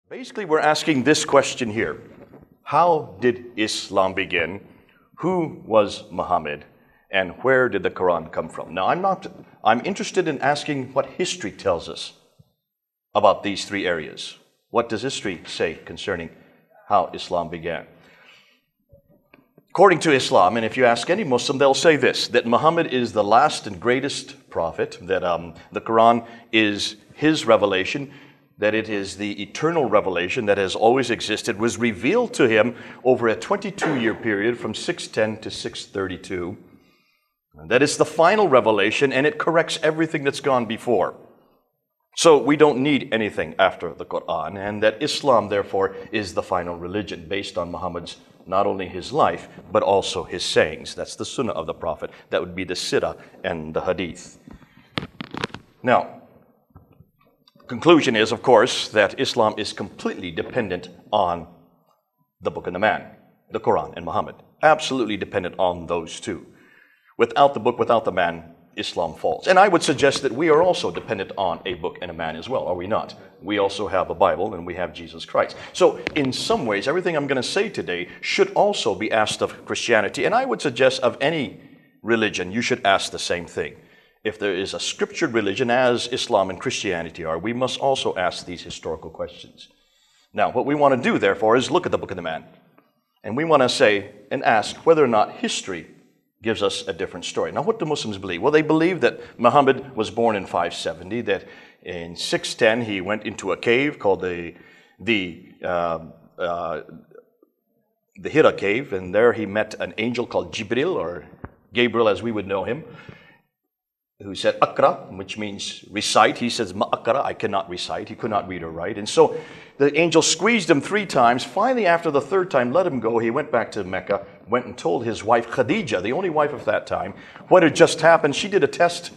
Basically, we're asking this question here. How did Islam begin? Who was Muhammad? And where did the Quran come from? Now, I'm interested in asking what history tells us about these three areas. What does history say concerning how Islam began? According to Islam, and if you ask any Muslim, they'll say this, that Muhammad is the last and greatest prophet, that the Quran is his revelation, that it is the eternal revelation that has always existed, was revealed to him over a 22-year period from 610 to 632. That is the final revelation, and it corrects everything that's gone before. So we don't need anything after the Qur'an, and that Islam, therefore, is the final religion based on Muhammad's, not only his life, but also his sayings. That's the Sunnah of the Prophet. That would be the Sirah and the Hadith. Now, conclusion is, of course, that Islam is completely dependent on the Book and the Man, the Quran and Muhammad. Absolutely dependent on those two. Without the book, without the man, Islam falls. And I would suggest that we are also dependent on a book and a man as well, are we not? We also have a Bible and we have Jesus Christ. So in some ways, everything I'm going to say today should also be asked of Christianity. And I would suggest of any religion, you should ask the same thing. If there is a scriptured religion, as Islam and Christianity are, we must also ask these historical questions. Now, what we want to do, therefore, is look at the Book of the Man. And we want to say and ask whether or not history gives us a different story. Now, what do Muslims believe? Well, they believe that Muhammad was born in 570, that in 610 he went into a cave called the Hira cave, and there he met an angel called Jibril, or Gabriel as we would know him, who said Akra, which means recite. He says Ma'akra, I cannot recite. He could not read or write. And so the angel squeezed him 3 times. Finally, after the 3rd time, let him go. He went back to Mecca, went and told his wife Khadija, the only wife of that time, what had just happened. She did a test,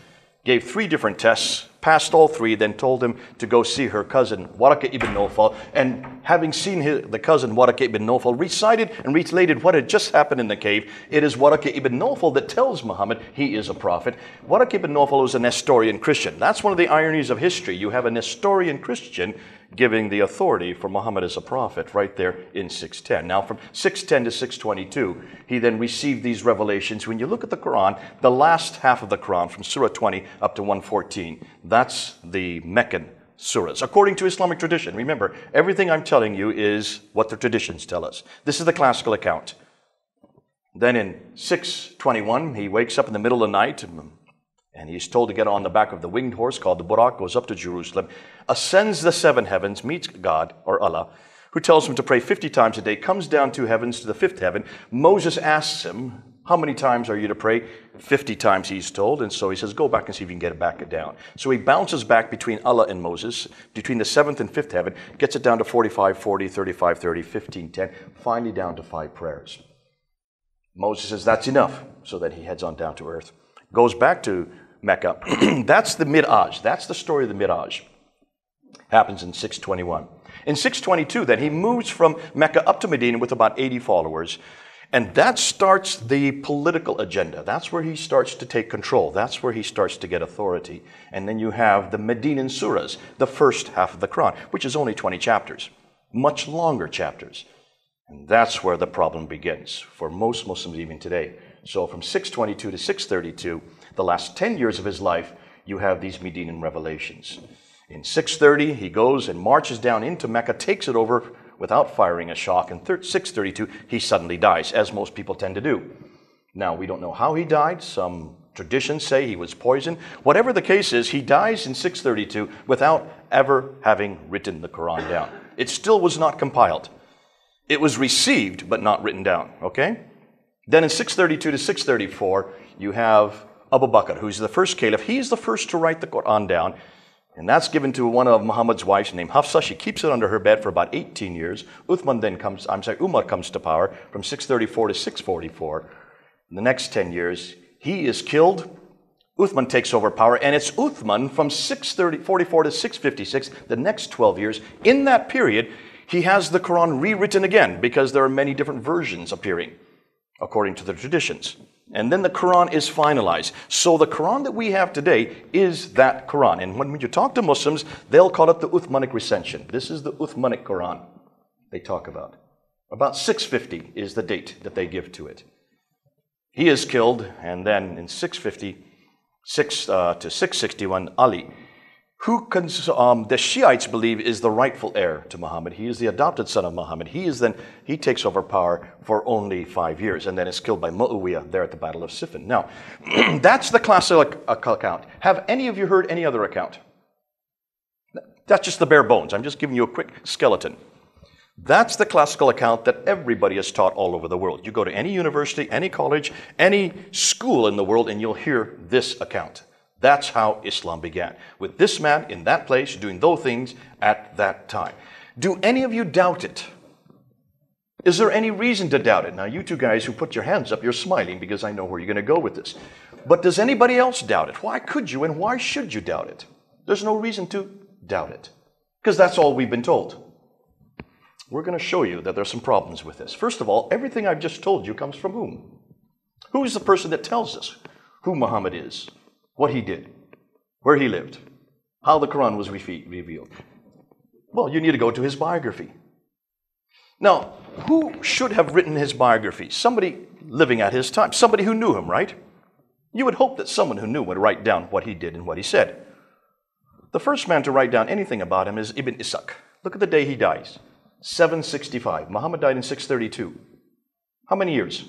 gave 3 different tests, passed all 3, then told him to go see her cousin Waraka ibn Nawfal. And having seen the cousin Waraka ibn Nawfal, recited and related what had just happened in the cave. It is Waraka ibn Nawfal that tells Muhammad he is a prophet. Waraka ibn Nawfal was a Nestorian Christian. That's one of the ironies of history. You have a Nestorian Christian giving the authority for Muhammad as a prophet right there in 610. Now, from 610 to 622, he then received these revelations. When you look at the Quran, the last half of the Quran, from Surah 20 up to 114, that's the Meccan surahs, according to Islamic tradition. Remember, everything I'm telling you is what the traditions tell us. This is the classical account. Then in 621, he wakes up in the middle of the night, and he's told to get on the back of the winged horse called the Burak, goes up to Jerusalem, ascends the 7 heavens, meets God, or Allah, who tells him to pray 50 times a day, comes down 2 heavens to the 5th heaven. Moses asks him, how many times are you to pray? 50 times, he's told. And so he says, go back and see if you can get it back down. So he bounces back between Allah and Moses, between the 7th and 5th heaven, gets it down to 45, 40, 35, 30, 15, 10, finally down to 5 prayers. Moses says, that's enough. So then he heads on down to earth, goes back to Mecca. That's the Miraj. That's the story of the Miraj. Happens in 621. In 622, then, he moves from Mecca up to Medina with about 80 followers. And that starts the political agenda. That's where he starts to take control. That's where he starts to get authority. And then you have the Medinan surahs, the first half of the Quran, which is only 20 chapters, much longer chapters. And that's where the problem begins for most Muslims even today. So from 622 to 632, the last 10 years of his life, you have these Medinan revelations. In 630, he goes and marches down into Mecca, takes it over without firing a shot. In 632, he suddenly dies, as most people tend to do. Now, we don't know how he died. Some traditions say he was poisoned. Whatever the case is, he dies in 632 without ever having written the Quran down. It still was not compiled. It was received, but not written down, okay? Then in 632 to 634, you have Abu Bakr, who's the first caliph. He's the first to write the Quran down. And that's given to one of Muhammad's wives named Hafsa. She keeps it under her bed for about 18 years. Umar comes to power from 634 to 644. In the next 10 years, he is killed. Uthman takes over power, and it's Uthman from 644 to 656, the next 12 years. In that period, he has the Quran rewritten again because there are many different versions appearing, according to the traditions. And then the Qur'an is finalized. So the Qur'an that we have today is that Qur'an. And when you talk to Muslims, they'll call it the Uthmanic recension. This is the Uthmanic Qur'an they talk about. About 650 is the date that they give to it. He is killed, and then in 656 to 661, Ali, who the Shiites believe is the rightful heir to Muhammad. He is the adopted son of Muhammad. He takes over power for only 5 years, and then is killed by Muawiyah there at the Battle of Siffin. Now, that's the classic account. Have any of you heard any other account? That's just the bare bones. I'm just giving you a quick skeleton. That's the classical account that everybody is taught all over the world. You go to any university, any college, any school in the world, and you'll hear this account. That's how Islam began, with this man in that place doing those things at that time. Do any of you doubt it? Is there any reason to doubt it? Now, you two guys who put your hands up, you're smiling because I know where you're going to go with this. But does anybody else doubt it? Why could you and why should you doubt it? There's no reason to doubt it, because that's all we've been told. We're going to show you that there's some problems with this. First of all, everything I've just told you comes from whom? Who is the person that tells us who Muhammad is? What he did, where he lived, how the Quran was revealed. Well, you need to go to his biography. Now, who should have written his biography? Somebody living at his time, somebody who knew him, right? You would hope that someone who knew would write down what he did and what he said. The first man to write down anything about him is Ibn Ishaq. Look at the day he dies, 765. Muhammad died in 632. How many years?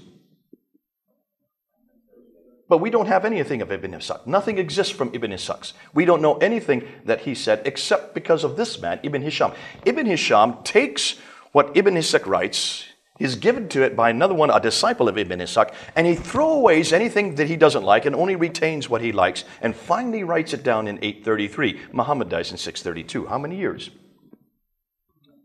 But we don't have anything of Ibn Ishaq. Nothing exists from Ibn Ishaq. We don't know anything that he said except because of this man, Ibn Hisham. Ibn Hisham takes what Ibn Ishaq writes, is given to it by another one, a disciple of Ibn Ishaq, and he throwaways anything that he doesn't like and only retains what he likes, and finally writes it down in 833. Muhammad dies in 632. How many years?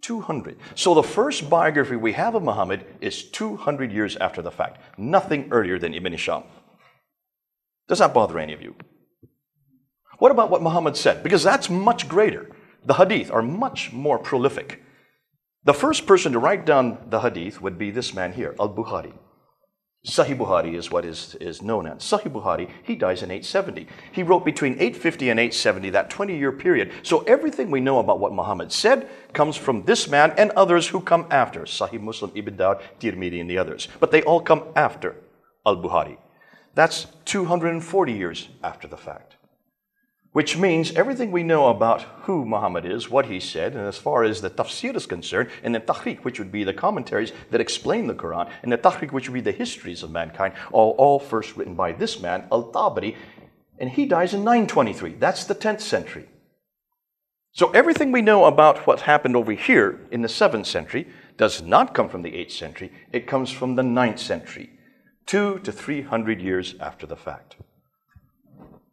200. So the first biography we have of Muhammad is 200 years after the fact. Nothing earlier than Ibn Hisham. Does that bother any of you? What about what Muhammad said? Because that's much greater. The hadith are much more prolific. The first person to write down the hadith would be this man here, Al-Bukhari. Sahih Bukhari is what is known as. Sahih Bukhari, he dies in 870. He wrote between 850 and 870, that 20-year period. So everything we know about what Muhammad said comes from this man and others who come after. Sahih Muslim, Ibn Dawud, Tirmidhi, and the others. But they all come after Al-Bukhari. That's 240 years after the fact. Which means everything we know about who Muhammad is, what he said, and as far as the tafsir is concerned, and the tahriq, which would be the commentaries that explain the Quran, and the tahriq, which would be the histories of mankind, all first written by this man, Al-Tabari, and he dies in 923. That's the 10th century. So everything we know about what happened over here in the 7th century does not come from the 8th century. It comes from the 9th century. 200 to 300 years after the fact.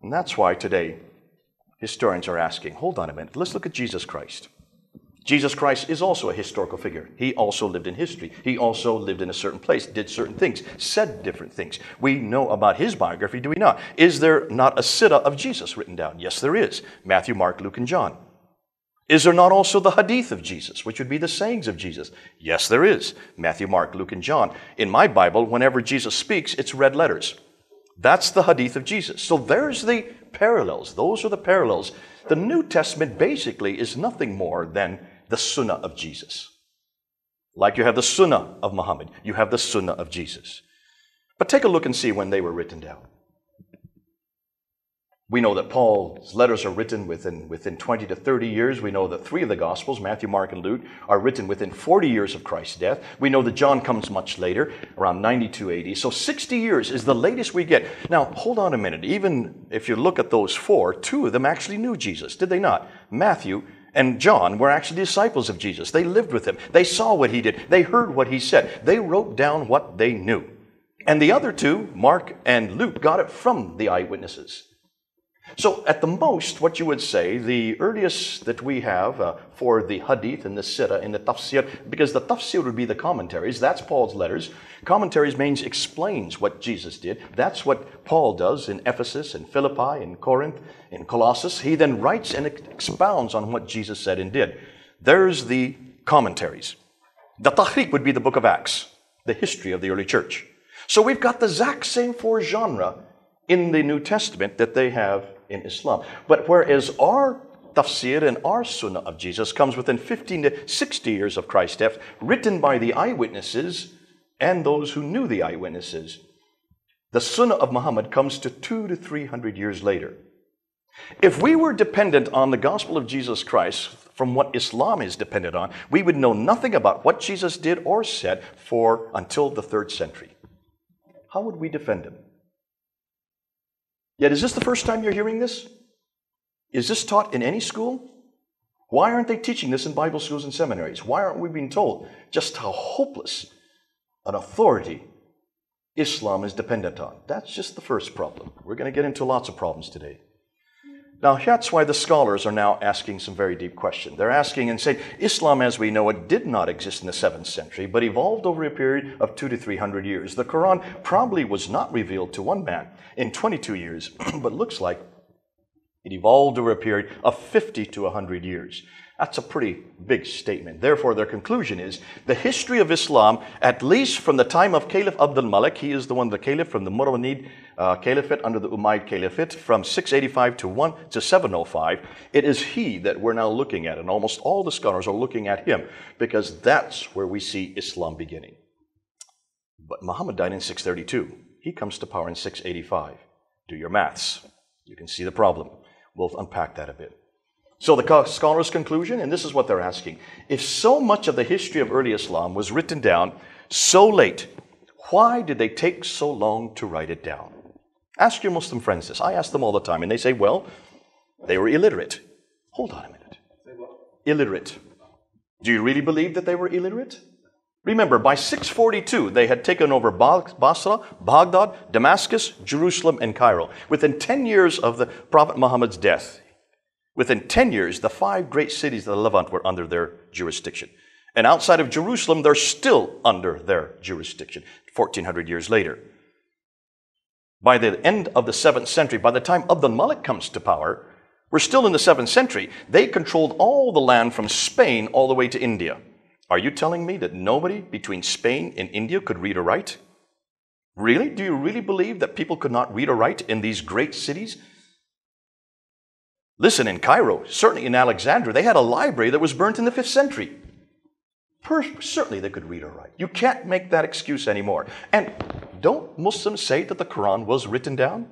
And that's why today historians are asking, hold on a minute, let's look at Jesus Christ. Jesus Christ is also a historical figure. He also lived in history. He also lived in a certain place, did certain things, said different things. We know about his biography, do we not? Is there not a sitta of Jesus written down? Yes, there is. Matthew, Mark, Luke, and John. Is there not also the hadith of Jesus, which would be the sayings of Jesus? Yes, there is. Matthew, Mark, Luke, and John. In my Bible, whenever Jesus speaks, it's red letters. That's the hadith of Jesus. So there's the parallels. Those are the parallels. The New Testament basically is nothing more than the sunnah of Jesus. Like you have the sunnah of Muhammad, you have the sunnah of Jesus. But take a look and see when they were written down. We know that Paul's letters are written within 20 to 30 years. We know that 3 of the Gospels, Matthew, Mark, and Luke, are written within 40 years of Christ's death. We know that John comes much later, around 92 AD. So 60 years is the latest we get. Now, hold on a minute. Even if you look at those 4, 2 of them actually knew Jesus, did they not? Matthew and John were actually disciples of Jesus. They lived with him. They saw what he did. They heard what he said. They wrote down what they knew. And the other 2, Mark and Luke, got it from the eyewitnesses. So at the most, what you would say, the earliest that we have for the hadith and the sitta and the tafsir, because the tafsir would be the commentaries, that's Paul's letters. Commentaries means explains what Jesus did. That's what Paul does in Ephesus, in Philippi, in Corinth, in Colossus. He then writes and expounds on what Jesus said and did. There's the commentaries. The tahriq would be the book of Acts, the history of the early church. So we've got the exact same four genres in the New Testament that they have in Islam. But whereas our tafsir and our sunnah of Jesus comes within 15 to 60 years of Christ's death, written by the eyewitnesses and those who knew the eyewitnesses, the sunnah of Muhammad comes to 200 to 300 years later. If we were dependent on the gospel of Jesus Christ from what Islam is dependent on, we would know nothing about what Jesus did or said until the 3rd century. How would we defend him? Yet, is this the first time you're hearing this? Is this taught in any school? Why aren't they teaching this in Bible schools and seminaries? Why aren't we being told just how hopeless an authority Islam is dependent on? That's just the first problem. We're going to get into lots of problems today. Now, that's why the scholars are now asking some very deep questions. They're asking and saying, Islam as we know it did not exist in the 7th century, but evolved over a period of 200 to 300 years. The Qur'an probably was not revealed to one man in 22 years, but looks like it evolved over a period of 50 to 100 years. That's a pretty big statement. Therefore, their conclusion is the history of Islam, at least from the time of Caliph Abdul Malik, he is the one, the Caliph from the Marwanid Caliphate under the Umayyad Caliphate from 685 to 705. It is he that we're now looking at, and almost all the scholars are looking at him because that's where we see Islam beginning. But Muhammad died in 632. He comes to power in 685. Do your maths. You can see the problem. We'll unpack that a bit. So the scholars' conclusion, and this is what they're asking, if so much of the history of early Islam was written down so late, why did they take so long to write it down? Ask your Muslim friends this. I ask them all the time, and they say, well, they were illiterate. Hold on a minute. Illiterate. Do you really believe that they were illiterate? Remember, by 642, they had taken over Basra, Baghdad, Damascus, Jerusalem, and Cairo. Within 10 years of the Prophet Muhammad's death, within 10 years, the 5 great cities of the Levant were under their jurisdiction. And outside of Jerusalem, they're still under their jurisdiction, 1400 years later. By the end of the 7th century, by the time Abdul Malik comes to power, we're still in the 7th century. They controlled all the land from Spain all the way to India. Are you telling me that nobody between Spain and India could read or write? Really? Do you really believe that people could not read or write in these great cities? Listen, in Cairo, certainly in Alexandria, they had a library that was burnt in the 5th century. Certainly they could read or write. You can't make that excuse anymore. And don't Muslims say that the Quran was written down?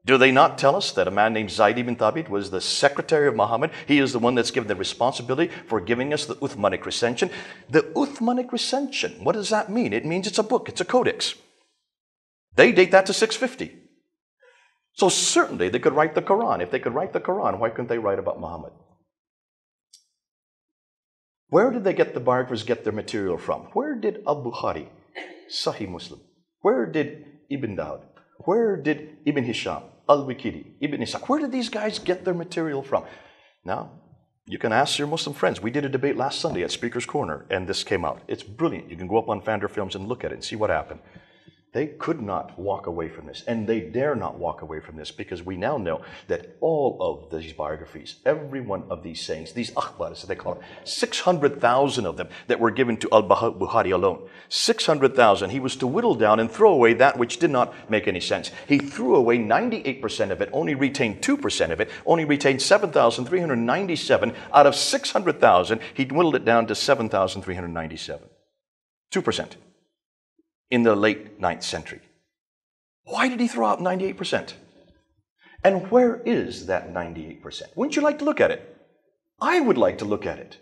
Do they not tell us that a man named Zayd ibn Thabit was the secretary of Muhammad? He is the one that's given the responsibility for giving us the Uthmanic recension. The Uthmanic recension, what does that mean? It means it's a book, it's a codex. They date that to 650. So certainly they could write the Quran. If they could write the Quran, why couldn't they write about Muhammad? Where did they get the biographers get their material from? Where did Al-Bukhari, Sahih Muslim? Where did Ibn Dawud? Where did Ibn Hisham, Al-Waqidi, Ibn Ishaq? Where did these guys get their material from? Now, you can ask your Muslim friends. We did a debate last Sunday at Speaker's Corner, and this came out. It's brilliant. You can go up on Fander Films and look at it and see what happened. They could not walk away from this, and they dare not walk away from this, because we now know that all of these biographies, every one of these sayings, these akhbars, as they call it, 600,000 of them that were given to Al-Bukhari alone. 600,000. He was to whittle down and throw away that which did not make any sense. He threw away 98% of it, only retained 2% of it, only retained 7,397. Out of 600,000, he whittled it down to 7,397. 2%. In the late 9th century. Why did he throw out 98%? And where is that 98%? Wouldn't you like to look at it? I would like to look at it.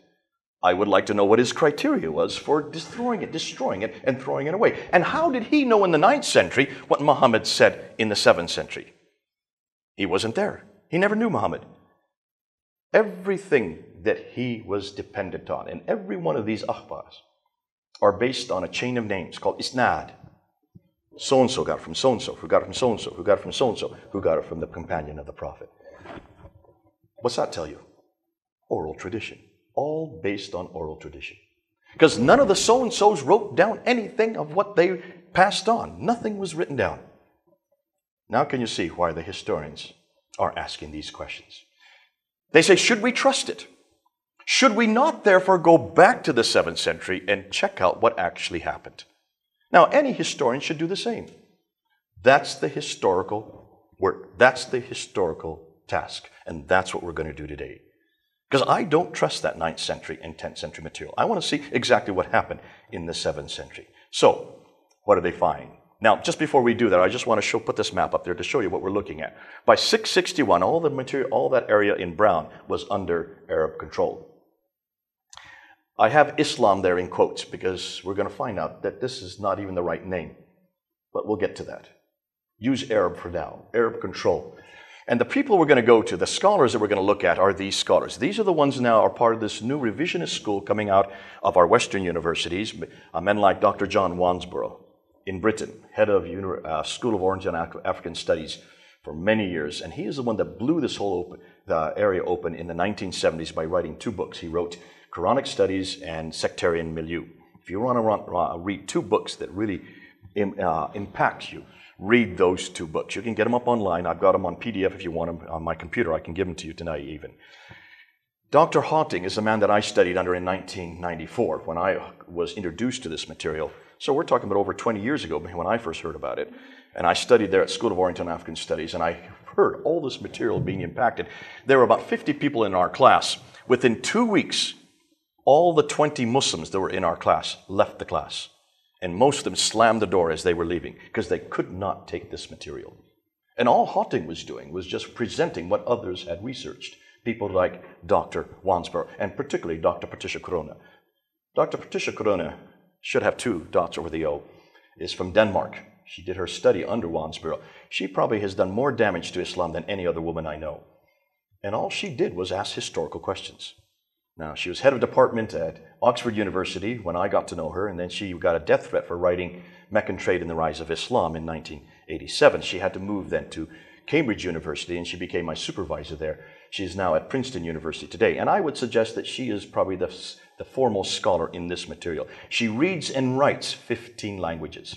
I would like to know what his criteria was for destroying it, and throwing it away. And how did he know in the 9th century what Muhammad said in the 7th century? He wasn't there. He never knew Muhammad. Everything that he was dependent on, and every one of these akhbars, are based on a chain of names called isnad. So-and-so got it from so-and-so, who got it from so-and-so, who got it from so-and-so, who got it from the companion of the Prophet. What's that tell you? Oral tradition. All based on oral tradition. Because none of the so-and-sos wrote down anything of what they passed on. Nothing was written down. Now can you see why the historians are asking these questions? They say, should we trust it? Should we not therefore go back to the 7th century and check out what actually happened? Now, any historian should do the same. That's the historical work. That's the historical task. And that's what we're going to do today. Because I don't trust that 9th century and 10th century material. I want to see exactly what happened in the 7th century. So, what do they find? Now, just before we do that, I just want to put this map up there to show you what we're looking at. By 661, all the material, all that area in brown was under Arab control. I have Islam there in quotes because we're going to find out that this is not even the right name. But we'll get to that. Use Arab for now, Arab control. And the people we're going to go to, the scholars that we're going to look at are these scholars. These are the ones now are part of this new revisionist school coming out of our Western universities. Men like Dr. John Wansborough in Britain, head of School of Oriental and African Studies for many years. And he is the one that blew this whole area open in the 1970s by writing 2 books. He wrote Qur'anic Studies and Sectarian Milieu. If you want to read 2 books that really impact you, read those 2 books. You can get them up online. I've got them on PDF if you want them on my computer. I can give them to you tonight even. Dr. Hawting is the man that I studied under in 1994 when I was introduced to this material. So we're talking about over 20 years ago when I first heard about it. And I studied there at School of Oriental and African Studies, and I heard all this material being impacted. There were about 50 people in our class. Within 2 weeks, all the 20 Muslims that were in our class left the class. And most of them slammed the door as they were leaving because they could not take this material. And all Hawting was doing was just presenting what others had researched. People like Dr. Wansborough and particularly Dr. Patricia Corona. Dr. Patricia Corona should have 2 dots over the O, is from Denmark. She did her study under Wansborough. She probably has done more damage to Islam than any other woman I know. And all she did was ask historical questions. Now, she was head of department at Oxford University when I got to know her, and then she got a death threat for writing Meccan Trade and the Rise of Islam in 1987. She had to move then to Cambridge University, and she became my supervisor there. She is now at Princeton University today, and I would suggest that she is probably the foremost scholar in this material. She reads and writes 15 languages.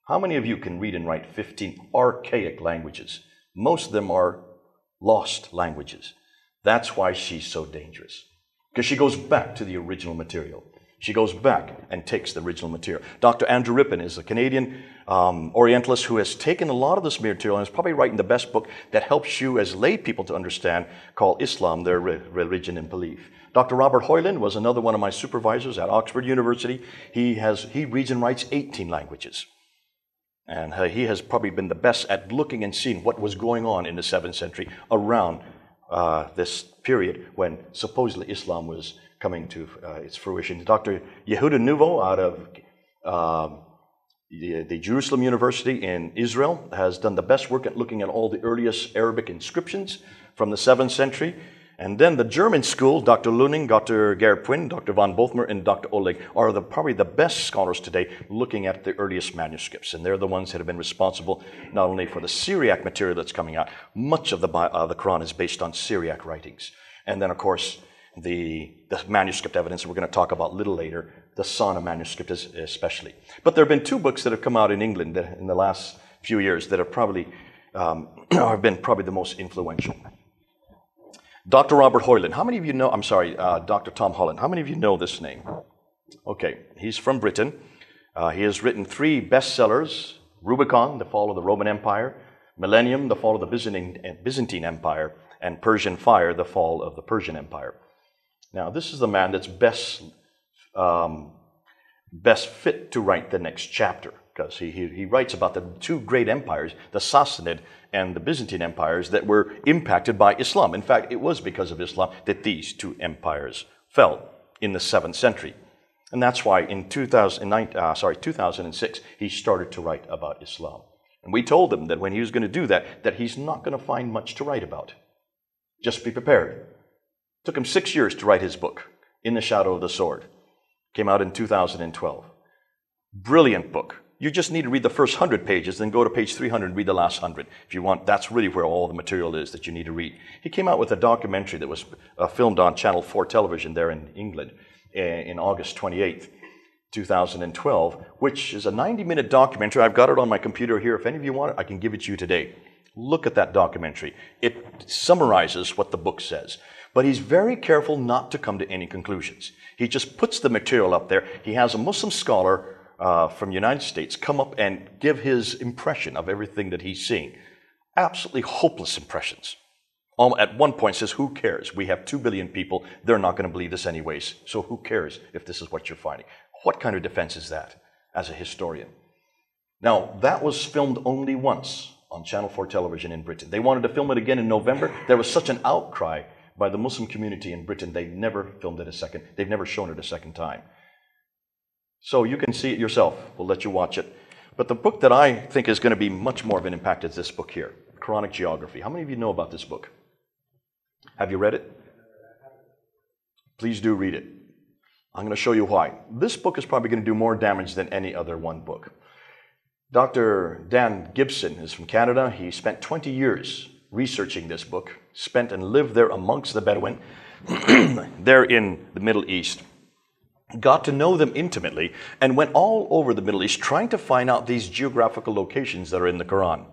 How many of you can read and write 15 archaic languages? Most of them are lost languages. That's why she's so dangerous. Because she goes back to the original material. She goes back and takes the original material. Dr. Andrew Rippon is a Canadian Orientalist who has taken a lot of this material and is probably writing the best book that helps you as lay people to understand, called Islam, Their Religion and Belief. Dr. Robert Hoyland was another one of my supervisors at Oxford University. He reads and writes 18 languages. And he has probably been the best at looking and seeing what was going on in the 7th century around this period when supposedly Islam was coming to its fruition. Dr. Yehuda Nouveau out of the Jerusalem University in Israel has done the best work at looking at all the earliest Arabic inscriptions from the 7th century. And then the German school, Dr. Luning, Dr. Gerpwin, Dr. von Bothmer, and Dr. Oleg are probably the best scholars today looking at the earliest manuscripts. And they're the ones that have been responsible not only for the Syriac material that's coming out. Much of the Qur'an is based on Syriac writings. And then, of course, the manuscript evidence that we're going to talk about a little later, the Sana manuscript especially. But there have been 2 books that have come out in England in the last few years that have probably have been probably the most influential. Dr. Robert Hoyland, how many of you know, Dr. Tom Holland, how many of you know this name? Okay, he's from Britain. He has written 3 bestsellers, Rubicon, The Fall of the Roman Empire, Millennium, The Fall of the Byzantine Empire, and Persian Fire, The Fall of the Persian Empire. Now, this is the man that's best fit to write the next chapter, because he writes about the 2 great empires, the Sassanid and the Byzantine empires, that were impacted by Islam. In fact, it was because of Islam that these 2 empires fell in the 7th century. And that's why in 2006, he started to write about Islam. And we told him that when he was going to do that, that he's not going to find much to write about. Just be prepared. It took him 6 years to write his book, In the Shadow of the Sword. Came out in 2012. Brilliant book. You just need to read the first 100 pages, then go to page 300 and read the last 100. If you want, that's really where all the material is that you need to read. He came out with a documentary that was filmed on Channel 4 television there in England in August 28th, 2012, which is a 90-minute documentary. I've got it on my computer here. If any of you want it, I can give it to you today. Look at that documentary. It summarizes what the book says. But he's very careful not to come to any conclusions. He just puts the material up there. He has a Muslim scholar from the United States come up and give his impression of everything that he's seeing. Absolutely hopeless impressions. At one point says, who cares? We have 2 billion people. They're not going to believe this anyways. So who cares if this is what you're finding? What kind of defense is that as a historian? Now, that was filmed only once on Channel 4 television in Britain. They wanted to film it again in November. There was such an outcry by the Muslim community in Britain, they never filmed it a second. They've never shown it a second time. So you can see it yourself. We'll let you watch it. But the book that I think is going to be much more of an impact is this book here, Quranic Geography. How many of you know about this book? Have you read it? Please do read it. I'm going to show you why. This book is probably going to do more damage than any other one book. Dr. Dan Gibson is from Canada. He spent 20 years researching this book, spent and lived there amongst the Bedouin, there in the Middle East. Got to know them intimately and went all over the Middle East trying to find out these geographical locations that are in the Quran.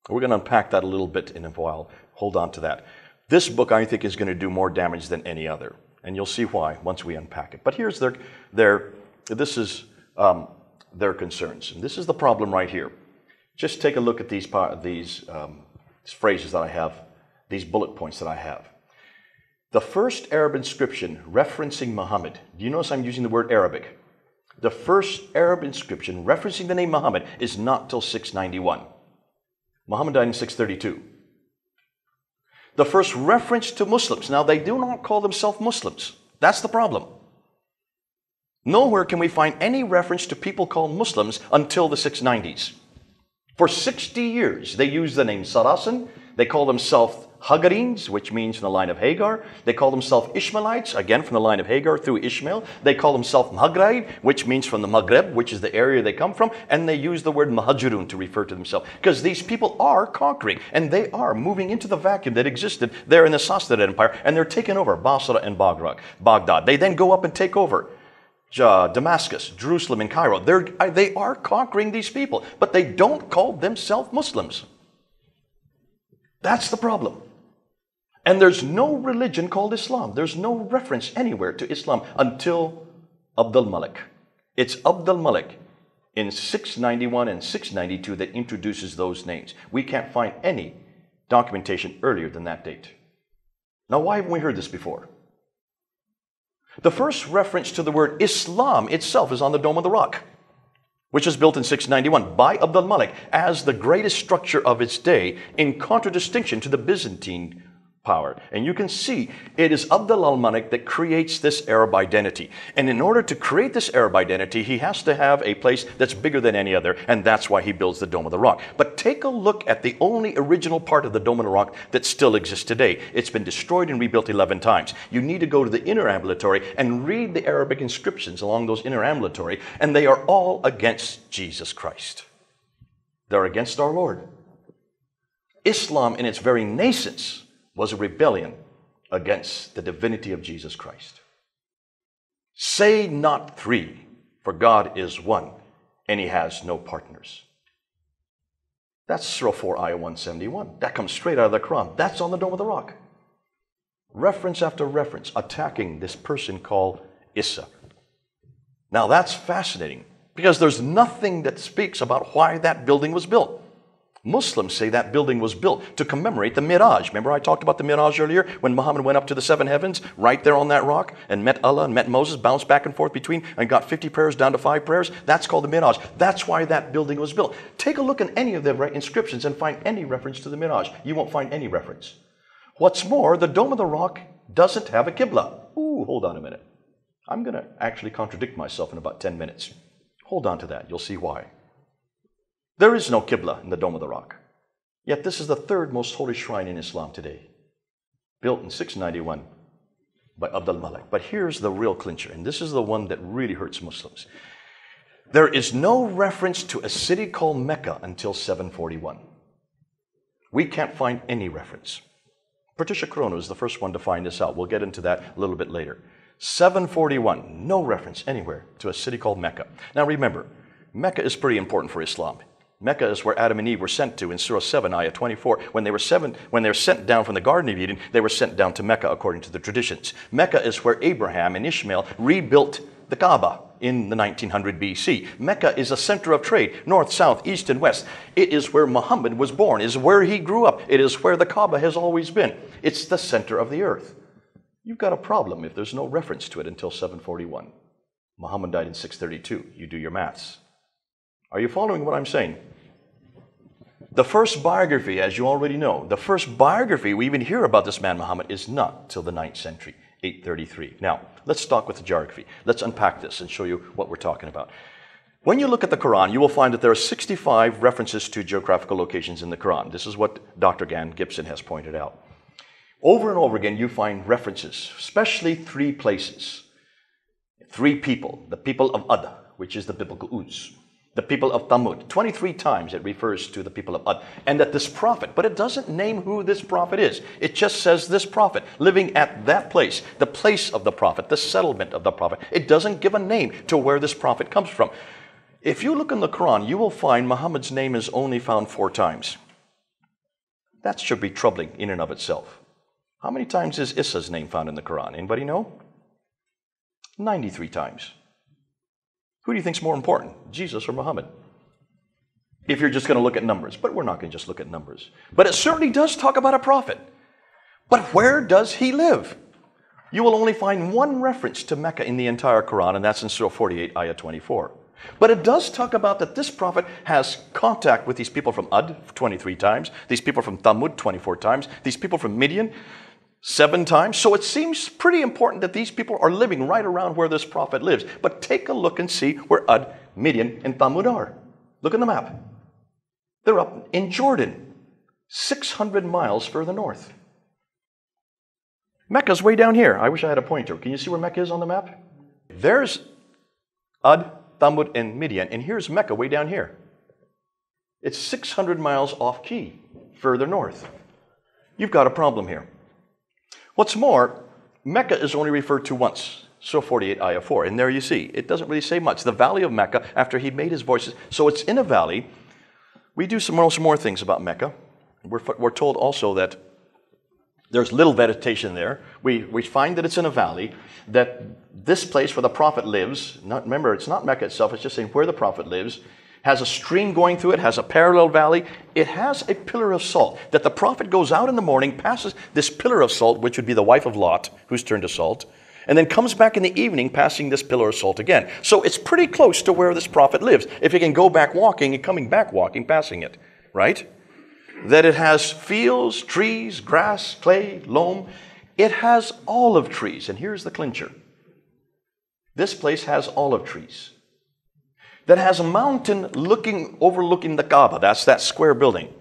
We're going to unpack that a little bit in a while. Hold on to that. This book, I think, is going to do more damage than any other. And you'll see why once we unpack it. But here's their concerns. And this is the problem right here. Just take a look at these phrases that I have, these bullet points that I have. The first Arab inscription referencing Muhammad. Do you notice I'm using the word Arabic? The first Arab inscription referencing the name Muhammad is not till 691. Muhammad died in 632. The first reference to Muslims. Now, they do not call themselves Muslims. That's the problem. Nowhere can we find any reference to people called Muslims until the 690s. For 60 years, they used the name Saracen. They call themselves Hagarines, which means from the line of Hagar. They call themselves Ishmaelites, again from the line of Hagar through Ishmael. They call themselves Maghrib, which means from the Maghreb, which is the area they come from. And they use the word Muhajirun to refer to themselves. Because these people are conquering, and they are moving into the vacuum that existed there in the Sassanid Empire, and they're taking over Basra and Baghdad. They then go up and take over Damascus, Jerusalem, and Cairo. They are conquering these people, but they don't call themselves Muslims. That's the problem. And there's no religion called Islam. There's no reference anywhere to Islam until Abd al-Malik. It's Abd al-Malik in 691 and 692 that introduces those names. We can't find any documentation earlier than that date. Now, why haven't we heard this before? The first reference to the word Islam itself is on the Dome of the Rock, which was built in 691 by Abd al-Malik as the greatest structure of its day in contradistinction to the Byzantine power. And you can see it is Abd al-Malik that creates this Arab identity. And in order to create this Arab identity, he has to have a place that's bigger than any other, and that's why he builds the Dome of the Rock. But take a look at the only original part of the Dome of the Rock that still exists today. It's been destroyed and rebuilt 11 times. You need to go to the inner ambulatory and read the Arabic inscriptions along those inner ambulatory, and they are all against Jesus Christ. They're against our Lord. Islam, in its very nascence, was a rebellion against the divinity of Jesus Christ. Say not three, for God is one, and he has no partners. That's Surah 4, Ayah 171. That comes straight out of the Quran. That's on the Dome of the Rock. Reference after reference attacking this person called Isa. Now that's fascinating, because there's nothing that speaks about why that building was built. Muslims say that building was built to commemorate the Miraj. Remember I talked about the Miraj earlier, when Muhammad went up to the 7 heavens, right there on that rock, and met Allah and met Moses, bounced back and forth between, and got 50 prayers down to 5 prayers. That's called the Miraj. That's why that building was built. Take a look at any of the inscriptions and find any reference to the Miraj. You won't find any reference. What's more, the Dome of the Rock doesn't have a Qibla. Ooh, hold on a minute. I'm going to actually contradict myself in about 10 minutes. Hold on to that. You'll see why. There is no Qibla in the Dome of the Rock. Yet this is the third most holy shrine in Islam today, built in 691 by Abd al-Malik. But here's the real clincher, and this is the one that really hurts Muslims. There is no reference to a city called Mecca until 741. We can't find any reference. Patricia Chrono is the first one to find this out. We'll get into that a little bit later. 741, no reference anywhere to a city called Mecca. Now remember, Mecca is pretty important for Islam. Mecca is where Adam and Eve were sent to in Surah 7, Ayah 24. When they were sent down from the Garden of Eden, they were sent down to Mecca according to the traditions. Mecca is where Abraham and Ishmael rebuilt the Kaaba. in the 1900 BC. Mecca is a center of trade, north, south, east, and west. It is where Muhammad was born. It is where he grew up. It is where the Kaaba has always been. It's the center of the earth. You've got a problem if there's no reference to it until 741. Muhammad died in 632. You do your maths. Are you following what I'm saying? The first biography, as you already know, the first biography we even hear about this man Muhammad is not till the 9th century, 833. Now, let's start with the geography. Let's unpack this and show you what we're talking about. When you look at the Quran, you will find that there are 65 references to geographical locations in the Quran. This is what Dr. Gan Gibson has pointed out. Over and over again, you find references, especially 3 places. 3 people, the people of Ad, which is the biblical Uz. The people of Thamud. 23 times it refers to the people of Ad. And that this prophet, but it doesn't name who this prophet is. It just says this prophet living at that place, the place of the prophet, the settlement of the prophet. It doesn't give a name to where this prophet comes from. If you look in the Quran, you will find Muhammad's name is only found 4 times. That should be troubling in and of itself. How many times is Issa's name found in the Quran? Anybody know? 93 times. Who do you think is more important, Jesus or Muhammad? If you're just going to look at numbers. But we're not going to just look at numbers. But it certainly does talk about a prophet. But where does he live? You will only find 1 reference to Mecca in the entire Quran, and that's in Surah 48, Ayah 24. But it does talk about that this prophet has contact with these people from Ad 23 times, these people from Thamud 24 times, these people from Midian 7 times. So it seems pretty important that these people are living right around where this prophet lives. But take a look and see where Ad, Midian, and Thamud are. Look at the map. They're up in Jordan, 600 miles further north. Mecca's way down here. I wish I had a pointer. Can you see where Mecca is on the map? There's Ad, Thamud, and Midian, and here's Mecca way down here. It's 600 miles off key, further north. You've got a problem here. What's more, Mecca is only referred to once, Surah 48, Ayah 4, and there you see, it doesn't really say much. The valley of Mecca, after he made his voices, so it's in a valley. We do some more things about Mecca. We're told also that there's little vegetation there. We find that it's in a valley, that this place where the prophet lives, remember, it's not Mecca itself, it's just saying where the prophet lives, has a stream going through it, has a parallel valley. It has a pillar of salt, that the prophet goes out in the morning, passes this pillar of salt, which would be the wife of Lot, who's turned to salt, and then comes back in the evening, passing this pillar of salt again. So it's pretty close to where this prophet lives, if he can go back walking and coming back walking, passing it, right? That it has fields, trees, grass, clay, loam. It has olive trees, and here's the clincher. This place has olive trees. That has a mountain overlooking the Kaaba. That's that square building.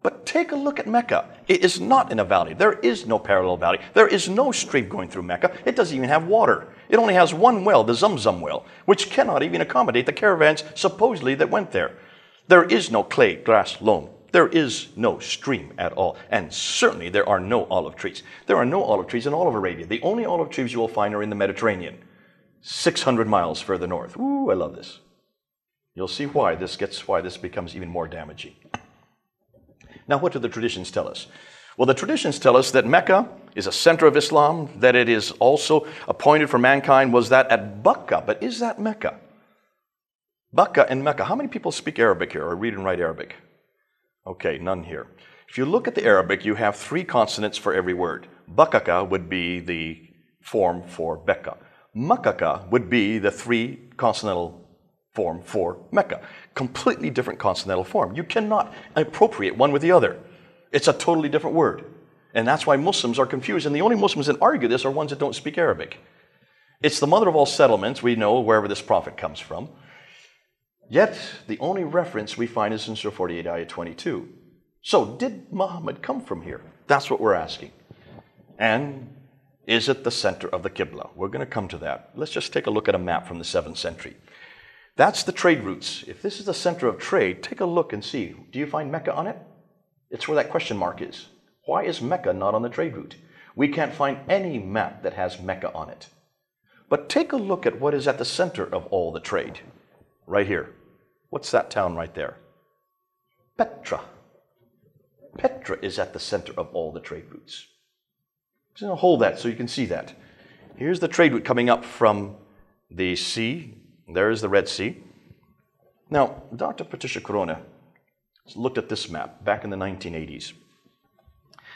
But take a look at Mecca. It is not in a valley. There is no parallel valley. There is no stream going through Mecca. It doesn't even have water. It only has 1 well, the Zamzam well, which cannot even accommodate the caravans supposedly that went there. There is no clay, grass, loam. There is no stream at all. And certainly there are no olive trees. There are no olive trees in all of Arabia. The only olive trees you will find are in the Mediterranean, 600 miles further north. Ooh, I love this. You'll see why this becomes even more damaging. Now, what do the traditions tell us? Well, the traditions tell us that Mecca is a center of Islam, that it is also appointed for mankind. Was that at Bakka? But is that Mecca? Bakka and Mecca. How many people speak Arabic here or read and write Arabic? Okay, none here. If you look at the Arabic, you have 3 consonants for every word. Bakaka would be the form for Becca. Makaka would be the 3 consonantal form for Mecca. Completely different consonantal form. You cannot appropriate one with the other. It's a totally different word. And that's why Muslims are confused. And the only Muslims that argue this are ones that don't speak Arabic. It's the mother of all settlements. We know wherever this prophet comes from. Yet, the only reference we find is in Surah 48, Ayah 22. So, did Muhammad come from here? That's what we're asking. And is it the center of the Qibla? We're going to come to that. Let's just take a look at a map from the 7th century. That's the trade routes. If this is the center of trade, take a look and see. Do you find Mecca on it? It's where that question mark is. Why is Mecca not on the trade route? We can't find any map that has Mecca on it. But take a look at what is at the center of all the trade. Right here. What's that town right there? Petra. Petra is at the center of all the trade routes. I'm going to hold that so you can see that. Here's the trade route coming up from the sea There's the Red Sea. Now, Dr. Patricia Corona looked at this map back in the 1980s.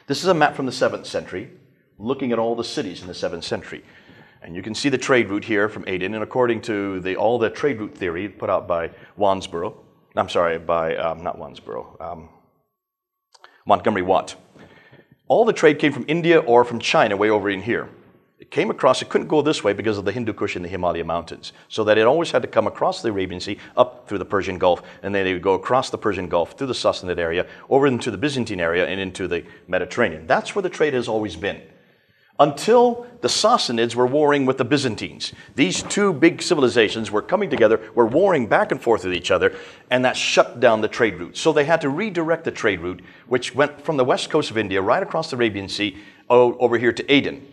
This is a map from the 7th century, looking at all the cities in the 7th century. And you can see the trade route here from Aden, and according to all the trade route theory put out by Montgomery Watt. All the trade came from India or from China way over in here. It came across, it couldn't go this way because of the Hindu Kush and the Himalaya mountains. So that it always had to come across the Arabian Sea, up through the Persian Gulf, and then they would go across the Persian Gulf, through the Sassanid area, over into the Byzantine area, and into the Mediterranean. That's where the trade has always been. Until the Sassanids were warring with the Byzantines. These two big civilizations were coming together, were warring back and forth with each other, and that shut down the trade route. So they had to redirect the trade route, which went from the west coast of India right across the Arabian Sea over here to Aden.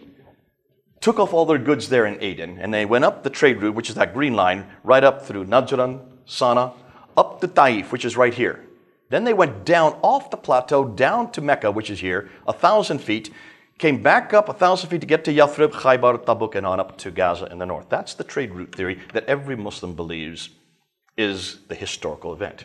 Took off all their goods there in Aden, and they went up the trade route, which is that green line, right up through Najran, Sana, up to Taif, which is right here. Then they went down off the plateau, down to Mecca, which is here, 1,000 feet, came back up 1,000 feet to get to Yathrib, Khaybar, Tabuk, and on up to Gaza in the north. That's the trade route theory that every Muslim believes is the historical event.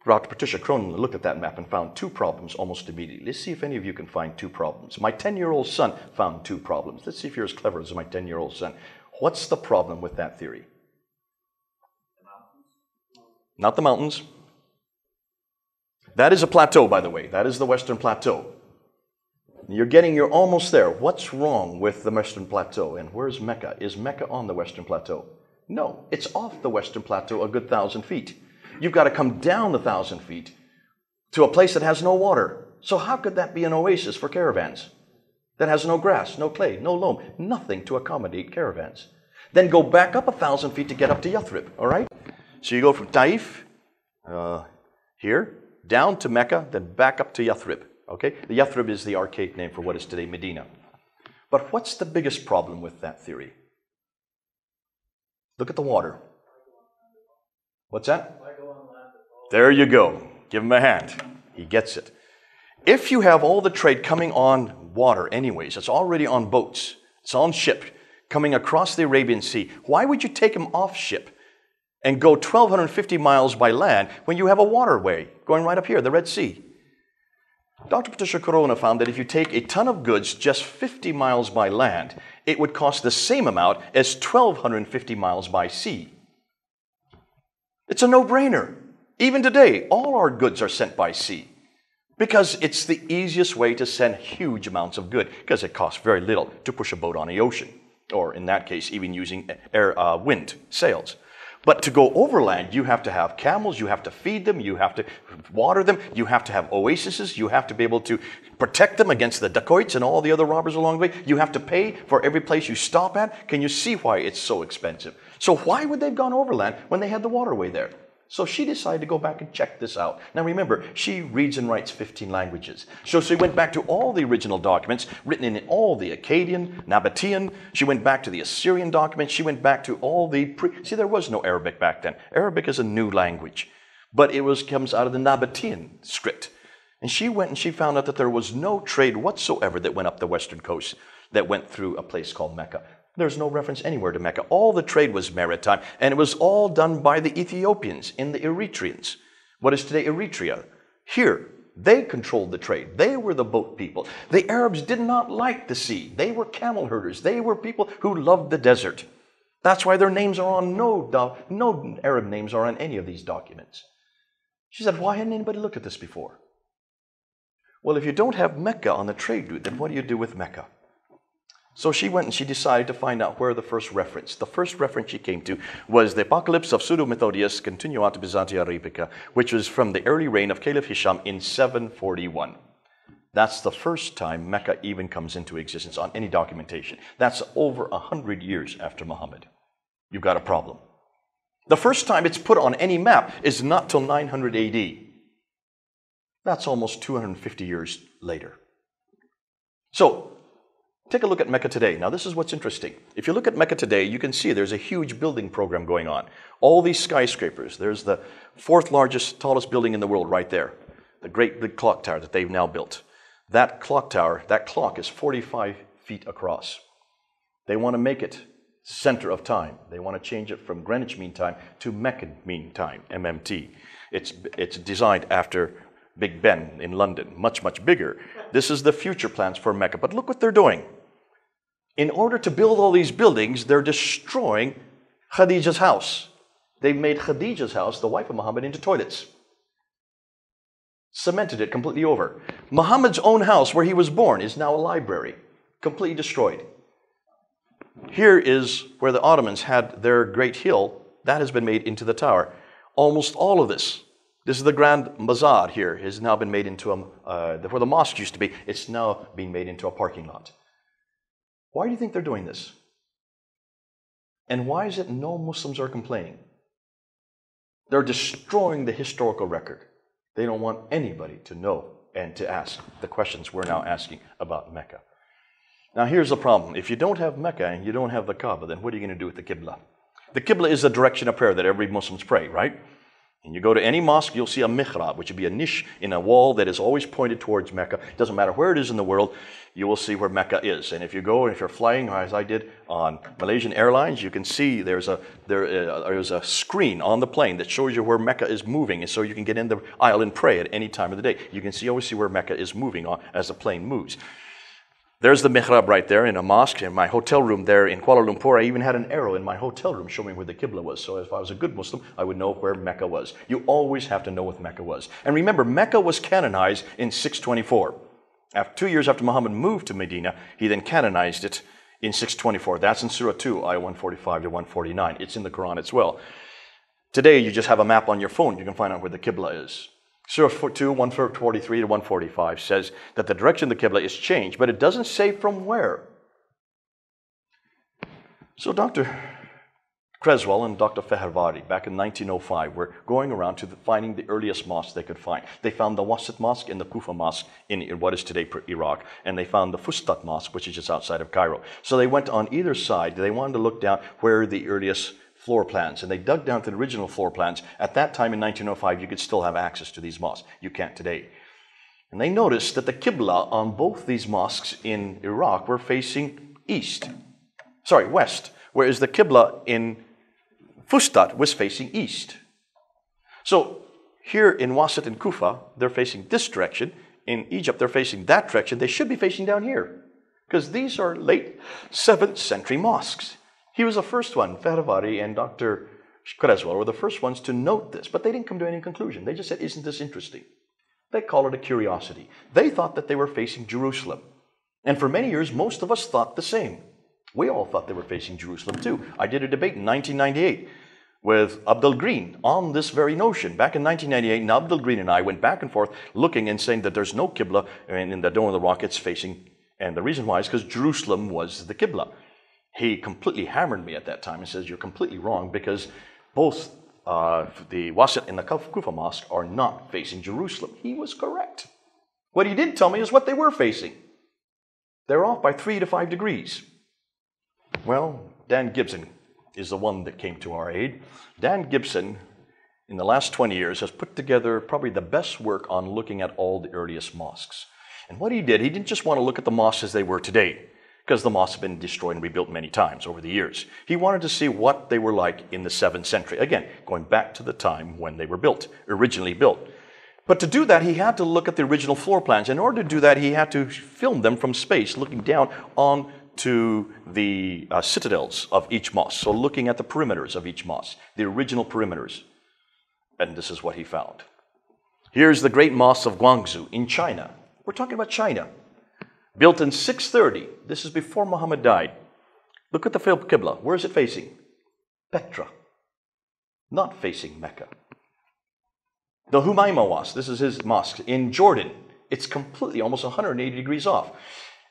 Dr. Patricia Cronin looked at that map and found two problems almost immediately. Let's see if any of you can find two problems. My 10-year-old son found two problems. Let's see if you're as clever as my 10-year-old son. What's the problem with that theory? Not the mountains. That is a plateau, by the way. That is the Western Plateau. You're almost there. What's wrong with the Western Plateau? And where's Mecca? Is Mecca on the Western Plateau? No, it's off the Western Plateau a good 1,000 feet. You've got to come down the 1,000 feet to a place that has no water. So how could that be an oasis for caravans? That has no grass, no clay, no loam, nothing to accommodate caravans. Then go back up 1,000 feet to get up to Yathrib, all right? So you go from Taif, here, down to Mecca, then back up to Yathrib, okay? The Yathrib is the archaic name for what is today Medina. But what's the biggest problem with that theory? Look at the water. What's that? There you go. Give him a hand. He gets it. If you have all the trade coming on water anyways, it's already on boats, it's on ship, coming across the Arabian Sea, why would you take them off ship and go 1,250 miles by land when you have a waterway going right up here, the Red Sea? Dr. Patricia Corona found that if you take a ton of goods just 50 miles by land, it would cost the same amount as 1,250 miles by sea. It's a no-brainer. Even today, all our goods are sent by sea because it's the easiest way to send huge amounts of goods because it costs very little to push a boat on the ocean, or in that case, even using wind sails. But to go overland, you have to have camels, you have to feed them, you have to water them, you have to have oases, you have to be able to protect them against the dacoits and all the other robbers along the way. You have to pay for every place you stop at. Can you see why it's so expensive? So why would they have gone overland when they had the waterway there? So she decided to go back and check this out. Now remember, she reads and writes 15 languages. So she went back to all the original documents, written in all the Akkadian, Nabatean. She went back to the Assyrian documents. She went back to all the... See, there was no Arabic back then. Arabic is a new language. But it comes out of the Nabatean script. And she went and she found out that there was no trade whatsoever that went up the western coast that went through a place called Mecca. There's no reference anywhere to Mecca. All the trade was maritime, and it was all done by the Ethiopians and the Eritreans. What is today Eritrea? Here, they controlled the trade. They were the boat people. The Arabs did not like the sea. They were camel herders. They were people who loved the desert. That's why their names are on no Arab names are on any of these documents. She said, why hadn't anybody looked at this before? Well, if you don't have Mecca on the trade route, then what do you do with Mecca? So she went and she decided to find out where the first reference she came to was the Apocalypse of Pseudo-Methodius Continuata Byzantia Arabica, which was from the early reign of Caliph Hisham in 741. That's the first time Mecca even comes into existence on any documentation. That's over 100 years after Muhammad. You've got a problem. The first time it's put on any map is not till 900 AD. That's almost 250 years later. So, take a look at Mecca today. Now, this is what's interesting. If you look at Mecca today, you can see there's a huge building program going on. All these skyscrapers. There's the fourth largest, tallest building in the world right there. The great big clock tower that they've now built. That clock tower, that clock is 45 feet across. They want to make it center of time. They want to change it from Greenwich Mean Time to Meccan Mean Time, MMT. It's designed after Big Ben in London, much, much bigger. This is the future plans for Mecca. But look what they're doing. In order to build all these buildings, they're destroying Khadija's house. They've made Khadija's house, the wife of Muhammad, into toilets. Cemented it completely over. Muhammad's own house, where he was born, is now a library, completely destroyed. Here is where the Ottomans had their great hill. That has been made into the tower. Almost all of this is the Grand Bazaar here, has now been made into where the mosque used to be, it's now being made into a parking lot. Why do you think they're doing this? And why is it no Muslims are complaining? They're destroying the historical record. They don't want anybody to know and to ask the questions we're now asking about Mecca. Now here's the problem. If you don't have Mecca and you don't have the Kaaba, then what are you going to do with the Qibla? The Qibla is the direction of prayer that every Muslims pray, right? And you go to any mosque, you'll see a mihrab, which would be a niche in a wall that is always pointed towards Mecca. It doesn't matter where it is in the world, you will see where Mecca is. And if you go, if you're flying, as I did on Malaysian Airlines, you can see there is a screen on the plane that shows you where Mecca is moving, and so you can get in the aisle and pray at any time of the day. You can always see where Mecca is moving on as the plane moves. There's the mihrab right there in a mosque. In my hotel room there in Kuala Lumpur, I even had an arrow in my hotel room showing where the Qibla was. So if I was a good Muslim, I would know where Mecca was. You always have to know what Mecca was. And remember, Mecca was canonized in 624. 2 years after Muhammad moved to Medina, he then canonized it in 624. That's in Surah 2, ayah 145 to 149. It's in the Qur'an as well. Today, you just have a map on your phone. You can find out where the Qibla is. Surah 2, 143 to 145 says that the direction of the Qibla is changed, but it doesn't say from where. So Dr. Creswell and Dr. Fehervari, back in 1905, were going around to finding the earliest mosques they could find. They found the Wasit Mosque and the Kufa Mosque in what is today Iraq, and they found the Fustat Mosque, which is just outside of Cairo. So they went on either side. They wanted to look down where the earliest floor plans, and they dug down to the original floor plans. At that time in 1905, you could still have access to these mosques. You can't today. And they noticed that the Qibla on both these mosques in Iraq were facing west, whereas the Qibla in Fustat was facing east. So here in Wasit and Kufa, they're facing this direction. In Egypt, they're facing that direction. They should be facing down here, because these are late 7th century mosques. He was the first one. Fehervari and Dr. Creswell were the first ones to note this, but they didn't come to any conclusion. They just said, isn't this interesting? They call it a curiosity. They thought that they were facing Jerusalem. And for many years, most of us thought the same. We all thought they were facing Jerusalem too. I did a debate in 1998 with Abdul Green on this very notion. Back in 1998, and Abdul Green and I went back and forth looking and saying that there's no Qibla, and in the Dome of the Rock it's facing, and the reason why is because Jerusalem was the Qibla. He completely hammered me at that time and says, you're completely wrong, because both the Wasit and the Kufa Mosque are not facing Jerusalem. He was correct. What he did tell me is what they were facing. They're off by 3 to 5 degrees. Well, Dan Gibson is the one that came to our aid. Dan Gibson, in the last 20 years, has put together probably the best work on looking at all the earliest mosques. And what he did, he didn't just want to look at the mosques as they were today, because the mosques have been destroyed and rebuilt many times over the years. He wanted to see what they were like in the 7th century. Again, going back to the time when they were built, originally built. But to do that, he had to look at the original floor plans. In order to do that, he had to film them from space, looking down on to the citadels of each mosque. So looking at the perimeters of each mosque, the original perimeters. And this is what he found. Here's the great mosque of Guangzhou in China. We're talking about China. Built in 630. This is before Muhammad died. Look at the Qibla. Where is it facing? Petra. Not facing Mecca. The Humayma Mosque, this is his mosque in Jordan. It's completely almost 180 degrees off.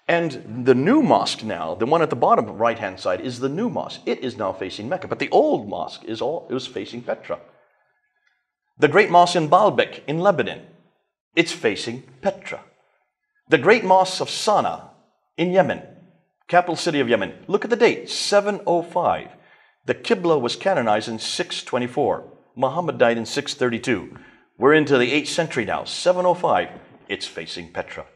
And the new mosque now, the one at the bottom right-hand side, is the new mosque. It is now facing Mecca, but the old mosque it was facing Petra. The great mosque in Baalbek in Lebanon, it's facing Petra. The great mosque of Sana'a in Yemen, capital city of Yemen. Look at the date, 705. The Qibla was canonized in 624. Muhammad died in 632. We're into the 8th century now, 705. It's facing Petra.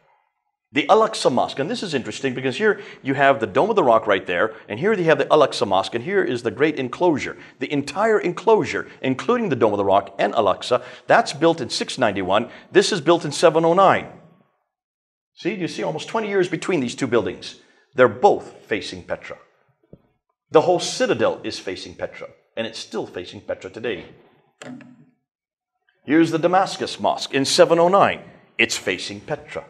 The Al-Aqsa Mosque, and this is interesting because here you have the Dome of the Rock right there, and here you have the Al-Aqsa Mosque, and here is the great enclosure. The entire enclosure, including the Dome of the Rock and Al-Aqsa, that's built in 691. This is built in 709. See, you see almost 20 years between these two buildings. They're both facing Petra. The whole citadel is facing Petra, and it's still facing Petra today. Here's the Damascus Mosque in 709. It's facing Petra.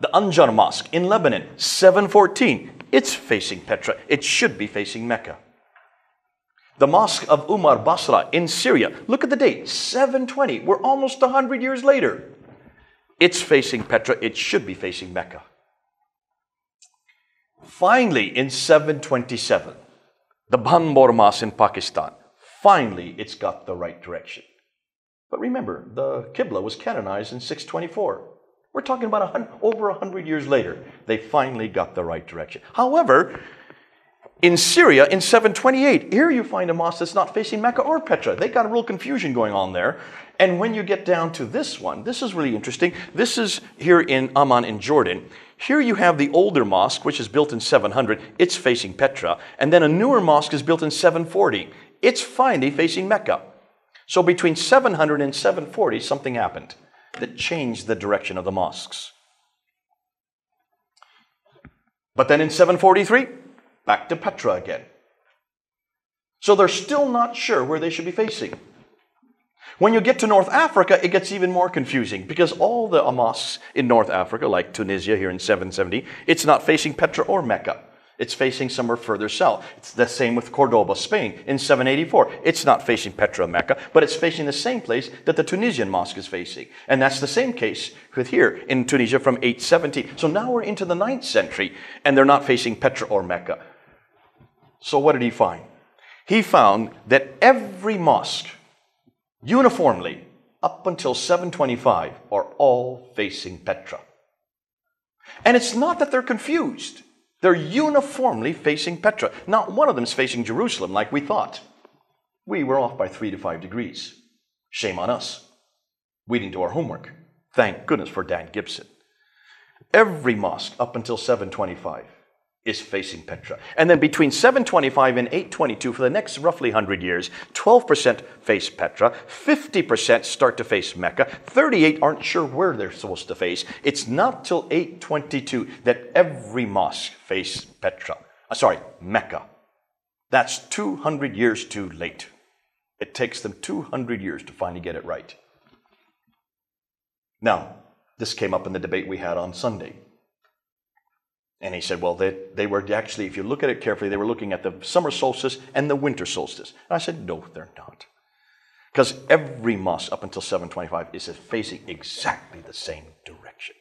The Anjar Mosque in Lebanon, 714. It's facing Petra. It should be facing Mecca. The Mosque of Umar Basra in Syria. Look at the date, 720. We're almost 100 years later. It's facing Petra. It should be facing Mecca. Finally, in 727, the Banbor Mosque in Pakistan. Finally, it's got the right direction. But remember, the Qibla was canonized in 624. We're talking about over 100 years later. They finally got the right direction. However, in Syria, in 728, here you find a mosque that's not facing Mecca or Petra. They got a real confusion going on there. And when you get down to this one, this is really interesting. This is here in Amman in Jordan. Here you have the older mosque, which is built in 700. It's facing Petra. And then a newer mosque is built in 740. It's finally facing Mecca. So between 700 and 740, something happened that changed the direction of the mosques. But then in 743, back to Petra again. So they're still not sure where they should be facing. When you get to North Africa, it gets even more confusing because all the mosques in North Africa, like Tunisia here in 770, it's not facing Petra or Mecca. It's facing somewhere further south. It's the same with Cordoba, Spain, in 784. It's not facing Petra, Mecca, but it's facing the same place that the Tunisian mosque is facing. And that's the same case with here in Tunisia from 870. So now we're into the 9th century, and they're not facing Petra or Mecca. So what did he find? He found that every mosque, uniformly, up until 725, are all facing Petra. And it's not that they're confused. They're uniformly facing Petra. Not one of them is facing Jerusalem like we thought. We were off by 3 to 5 degrees. Shame on us. We didn't do our homework. Thank goodness for Dan Gibson. Every mosque up until 725 is facing Petra. And then between 725 and 822, for the next roughly 100 years, 12% face Petra, 50% start to face Mecca, 38 aren't sure where they're supposed to face. It's not till 822 that every mosque face Mecca. That's 200 years too late. It takes them 200 years to finally get it right. Now, this came up in the debate we had on Sunday. And he said, well, they were actually, if you look at it carefully, they were looking at the summer solstice and the winter solstice. And I said, no, they're not. Because every mosque up until 725 is facing exactly the same direction.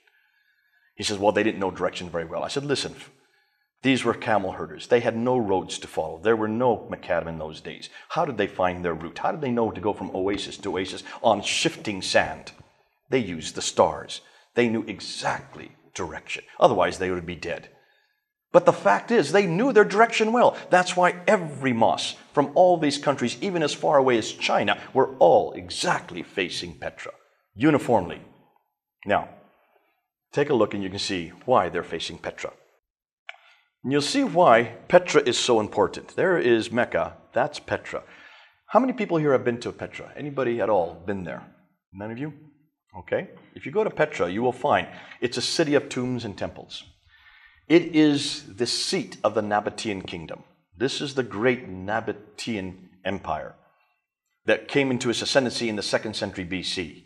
He says, well, they didn't know direction very well. I said, listen, these were camel herders. They had no roads to follow. There were no macadam in those days. How did they find their route? How did they know to go from oasis to oasis on shifting sand? They used the stars. They knew exactly direction. Otherwise, they would be dead. But the fact is, they knew their direction well. That's why every mosque from all these countries, even as far away as China, were all exactly facing Petra, uniformly. Now, take a look and you can see why they're facing Petra. And you'll see why Petra is so important. There is Mecca. That's Petra. How many people here have been to Petra? Anybody at all been there? None of you? Okay. If you go to Petra, you will find it's a city of tombs and temples. It is the seat of the Nabatean kingdom. This is the great Nabatean empire that came into its ascendancy in the 2nd century BC.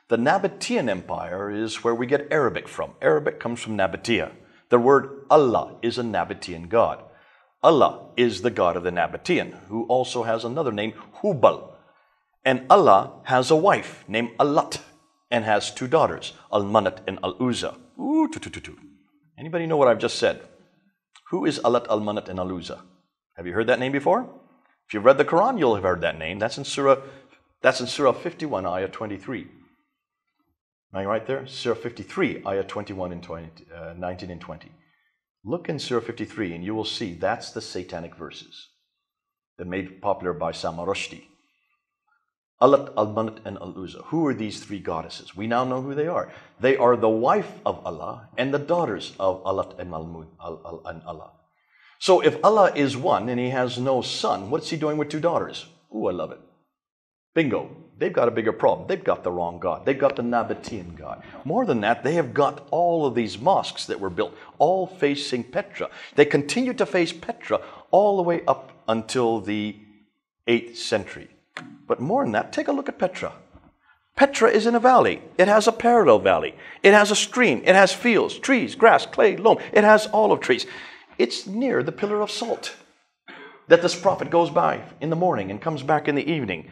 The Nabatean empire is where we get Arabic from. Arabic comes from Nabatea. The word Allah is a Nabatean god. Allah is the god of the Nabatean, who also has another name, Hubal. And Allah has a wife named Alat, and has 2 daughters, Al-Manat and Al-Uzza. Ooh, Anybody know what I've just said? Who is Alat, Al-Manat, and Al-Uzza? Have you heard that name before? If you've read the Qur'an, you'll have heard that name. That's in Surah 51, Ayah 23. Am I right there? Surah 53, Ayah 21 and 19 and 20. Look in Surah 53 and you will see that's the satanic verses that made popular by Salman Rushdie. Alat, Al-Manat, and Al-Uzza. Who are these three goddesses? We now know who they are. They are the wife of Allah and the daughters of Alat and and Allah. So if Allah is one and He has no son, what's He doing with two daughters? Ooh, I love it. Bingo. They've got a bigger problem. They've got the wrong God. They've got the Nabatean God. More than that, they have got all of these mosques that were built, all facing Petra. They continue to face Petra all the way up until the 8th century. But more than that, take a look at Petra. Petra is in a valley. It has a parallel valley. It has a stream. It has fields, trees, grass, clay, loam. It has olive trees. It's near the pillar of salt that this prophet goes by in the morning and comes back in the evening.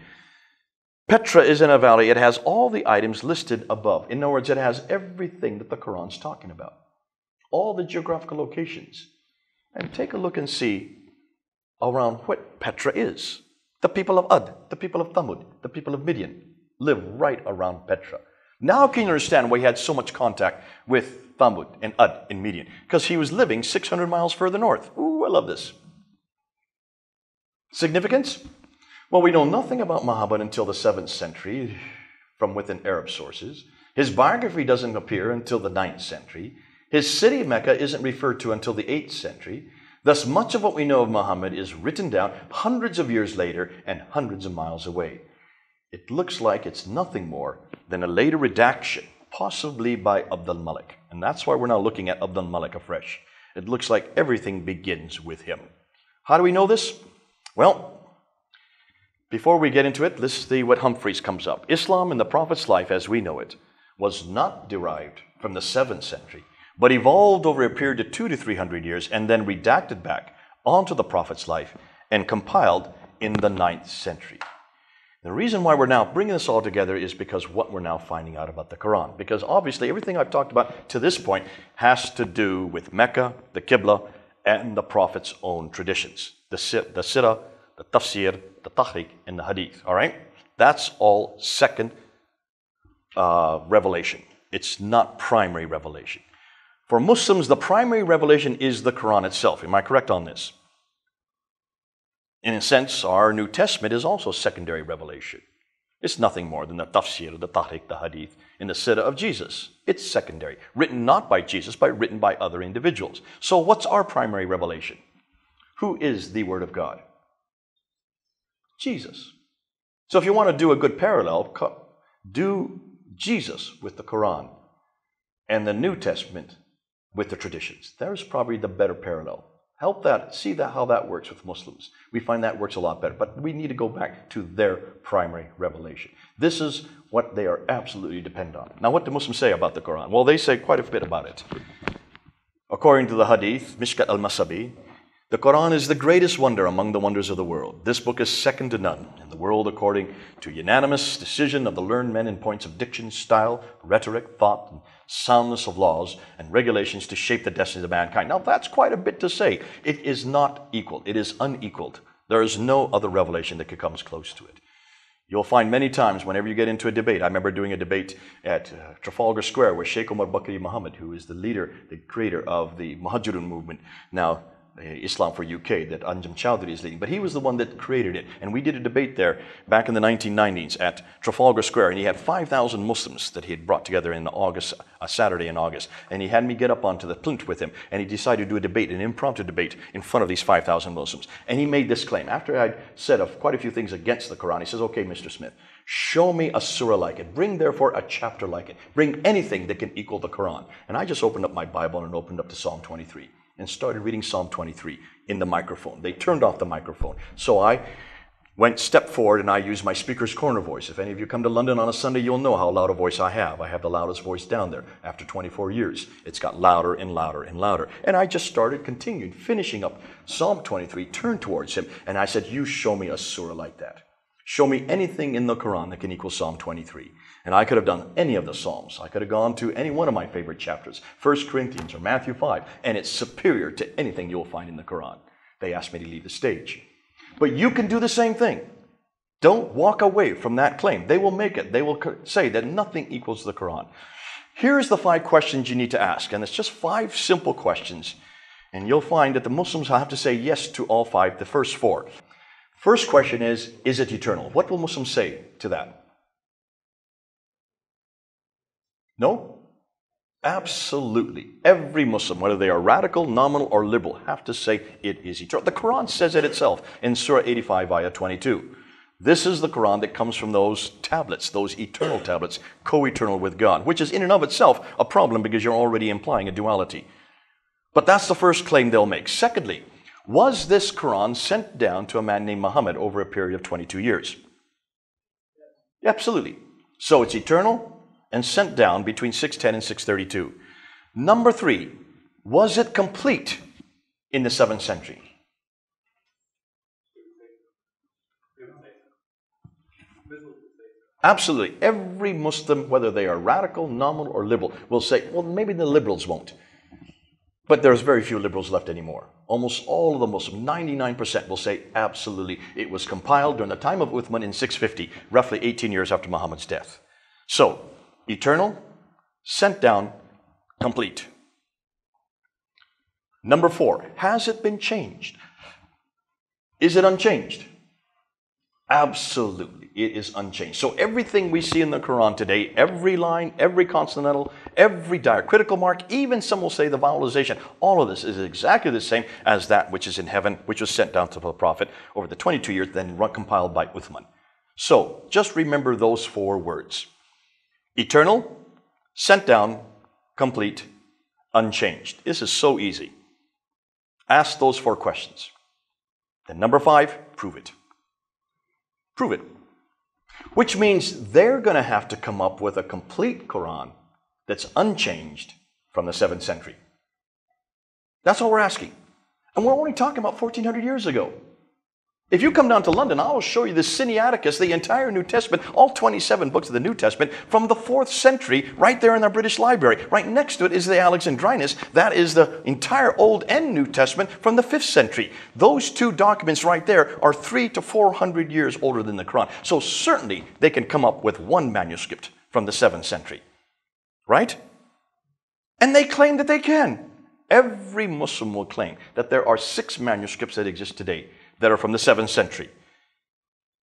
Petra is in a valley. It has all the items listed above. In other words, it has everything that the Quran's talking about. All the geographical locations. And take a look and see around what Petra is. The people of Ad, the people of Thamud, the people of Midian live right around Petra. Now can you understand why he had so much contact with Thamud and Ad in Midian? Because he was living 600 miles further north. Ooh, I love this. Significance? Well, we know nothing about Muhammad until the 7th century from within Arab sources. His biography doesn't appear until the 9th century. His city, Mecca, isn't referred to until the 8th century. Thus, much of what we know of Muhammad is written down hundreds of years later and hundreds of miles away. It looks like it's nothing more than a later redaction, possibly by Abd al-Malik. And that's why we're now looking at Abd al-Malik afresh. It looks like everything begins with him. How do we know this? Well, before we get into it, let's see what Humphreys comes up. Islam in the Prophet's life as we know it was not derived from the 7th century, but evolved over a period of 200 to 300 years and then redacted back onto the Prophet's life and compiled in the 9th century. The reason why we're now bringing this all together is because what we're now finding out about the Quran. Because obviously everything I've talked about to this point has to do with Mecca, the Qibla, and the Prophet's own traditions. The Sirah, the Tafsir, the Tahriq, and the Hadith. All right? That's all second revelation. It's not primary revelation. For Muslims, the primary revelation is the Quran itself. Am I correct on this? In a sense, our New Testament is also secondary revelation. It's nothing more than the Tafsir, the Tahriq, the Hadith, and the Sirah of Jesus. It's secondary. Written not by Jesus, but written by other individuals. So what's our primary revelation? Who is the Word of God? Jesus. So if you want to do a good parallel, do Jesus with the Quran and the New Testament with the traditions. There's probably the better parallel. See how that works with Muslims. We find that works a lot better, but we need to go back to their primary revelation. This is what they are absolutely dependent on. Now, what do Muslims say about the Quran? Well, they say quite a bit about it. According to the Hadith, Mishkat al-Masabi, the Quran is the greatest wonder among the wonders of the world. This book is second to none in the world according to unanimous decision of the learned men in points of diction, style, rhetoric, thought, and soundness of laws and regulations to shape the destiny of mankind. Now that's quite a bit to say. It is not equal. It is unequaled. There is no other revelation that comes close to it. You'll find many times whenever you get into a debate. I remember doing a debate at Trafalgar Square with Sheikh Omar Bakri Muhammad, who is the leader, the creator of the Muhajirun movement, now Islam for UK, that Anjum Chowdhury is leading. But he was the one that created it. And we did a debate there back in the 1990s at Trafalgar Square. And he had 5,000 Muslims that he had brought together in August, a Saturday in August. And he had me get up onto the plinth with him. And he decided to do a debate, an impromptu debate, in front of these 5,000 Muslims. And he made this claim. After I'd said quite a few things against the Quran, he says, okay, Mr. Smith, show me a surah like it. Bring, therefore, a chapter like it. Bring anything that can equal the Quran. And I just opened up my Bible and opened up to Psalm 23. And started reading Psalm 23 in the microphone. They turned off the microphone. So I stepped forward and I used my speaker's corner voice. If any of you come to London on a Sunday, you'll know how loud a voice I have. I have the loudest voice down there. After 24 years, it's got louder and louder and louder. And I just continued, finishing up Psalm 23, turned towards him, and I said, you show me a surah like that. Show me anything in the Quran that can equal Psalm 23. And I could have done any of the Psalms. I could have gone to any one of my favorite chapters, 1 Corinthians or Matthew 5, and it's superior to anything you'll find in the Quran. They asked me to leave the stage. But you can do the same thing. Don't walk away from that claim. They will make it. They will say that nothing equals the Quran. Here's the 5 questions you need to ask, and it's just 5 simple questions. And you'll find that the Muslims have to say yes to all 5, the first 4. First question is it eternal? What will Muslims say to that? No? Absolutely. Every Muslim, whether they are radical, nominal, or liberal, have to say it is eternal. The Qur'an says it itself in Surah 85, Ayah 22. This is the Qur'an that comes from those tablets, those eternal tablets, co-eternal with God, which is in and of itself a problem because you're already implying a duality. But that's the first claim they'll make. Secondly, was this Qur'an sent down to a man named Muhammad over a period of 22 years? Absolutely. So it's eternal and sent down between 610 and 632. Number 3, was it complete in the 7th century? Absolutely. Every Muslim, whether they are radical, nominal, or liberal, will say, well, maybe the liberals won't. But there's very few liberals left anymore. Almost all of the Muslims, 99%, will say, absolutely, it was compiled during the time of Uthman in 650, roughly 18 years after Muhammad's death. So, eternal, sent down, complete. Number 4, has it been changed? Is it unchanged? Absolutely, it is unchanged. So everything we see in the Quran today, every line, every consonantal, every diacritical mark, even some will say the vowelization, all of this is exactly the same as that which is in heaven, which was sent down to the Prophet over the 22 years, then compiled by Uthman. So just remember those 4 words. Eternal, sent down, complete, unchanged. This is so easy. Ask those 4 questions. Then number 5, prove it. Prove it. Which means they're going to have to come up with a complete Quran that's unchanged from the 7th century. That's all we're asking. And we're only talking about 1400 years ago. If you come down to London, I will show you the Sinaiticus, the entire New Testament, all 27 books of the New Testament from the 4th century, right there in our British Library. Right next to it is the Alexandrinus. That is the entire Old and New Testament from the 5th century. Those 2 documents right there are 300 to 400 years older than the Quran. So certainly they can come up with 1 manuscript from the 7th century. Right? And they claim that they can. Every Muslim will claim that there are 6 manuscripts that exist today that are from the 7th century.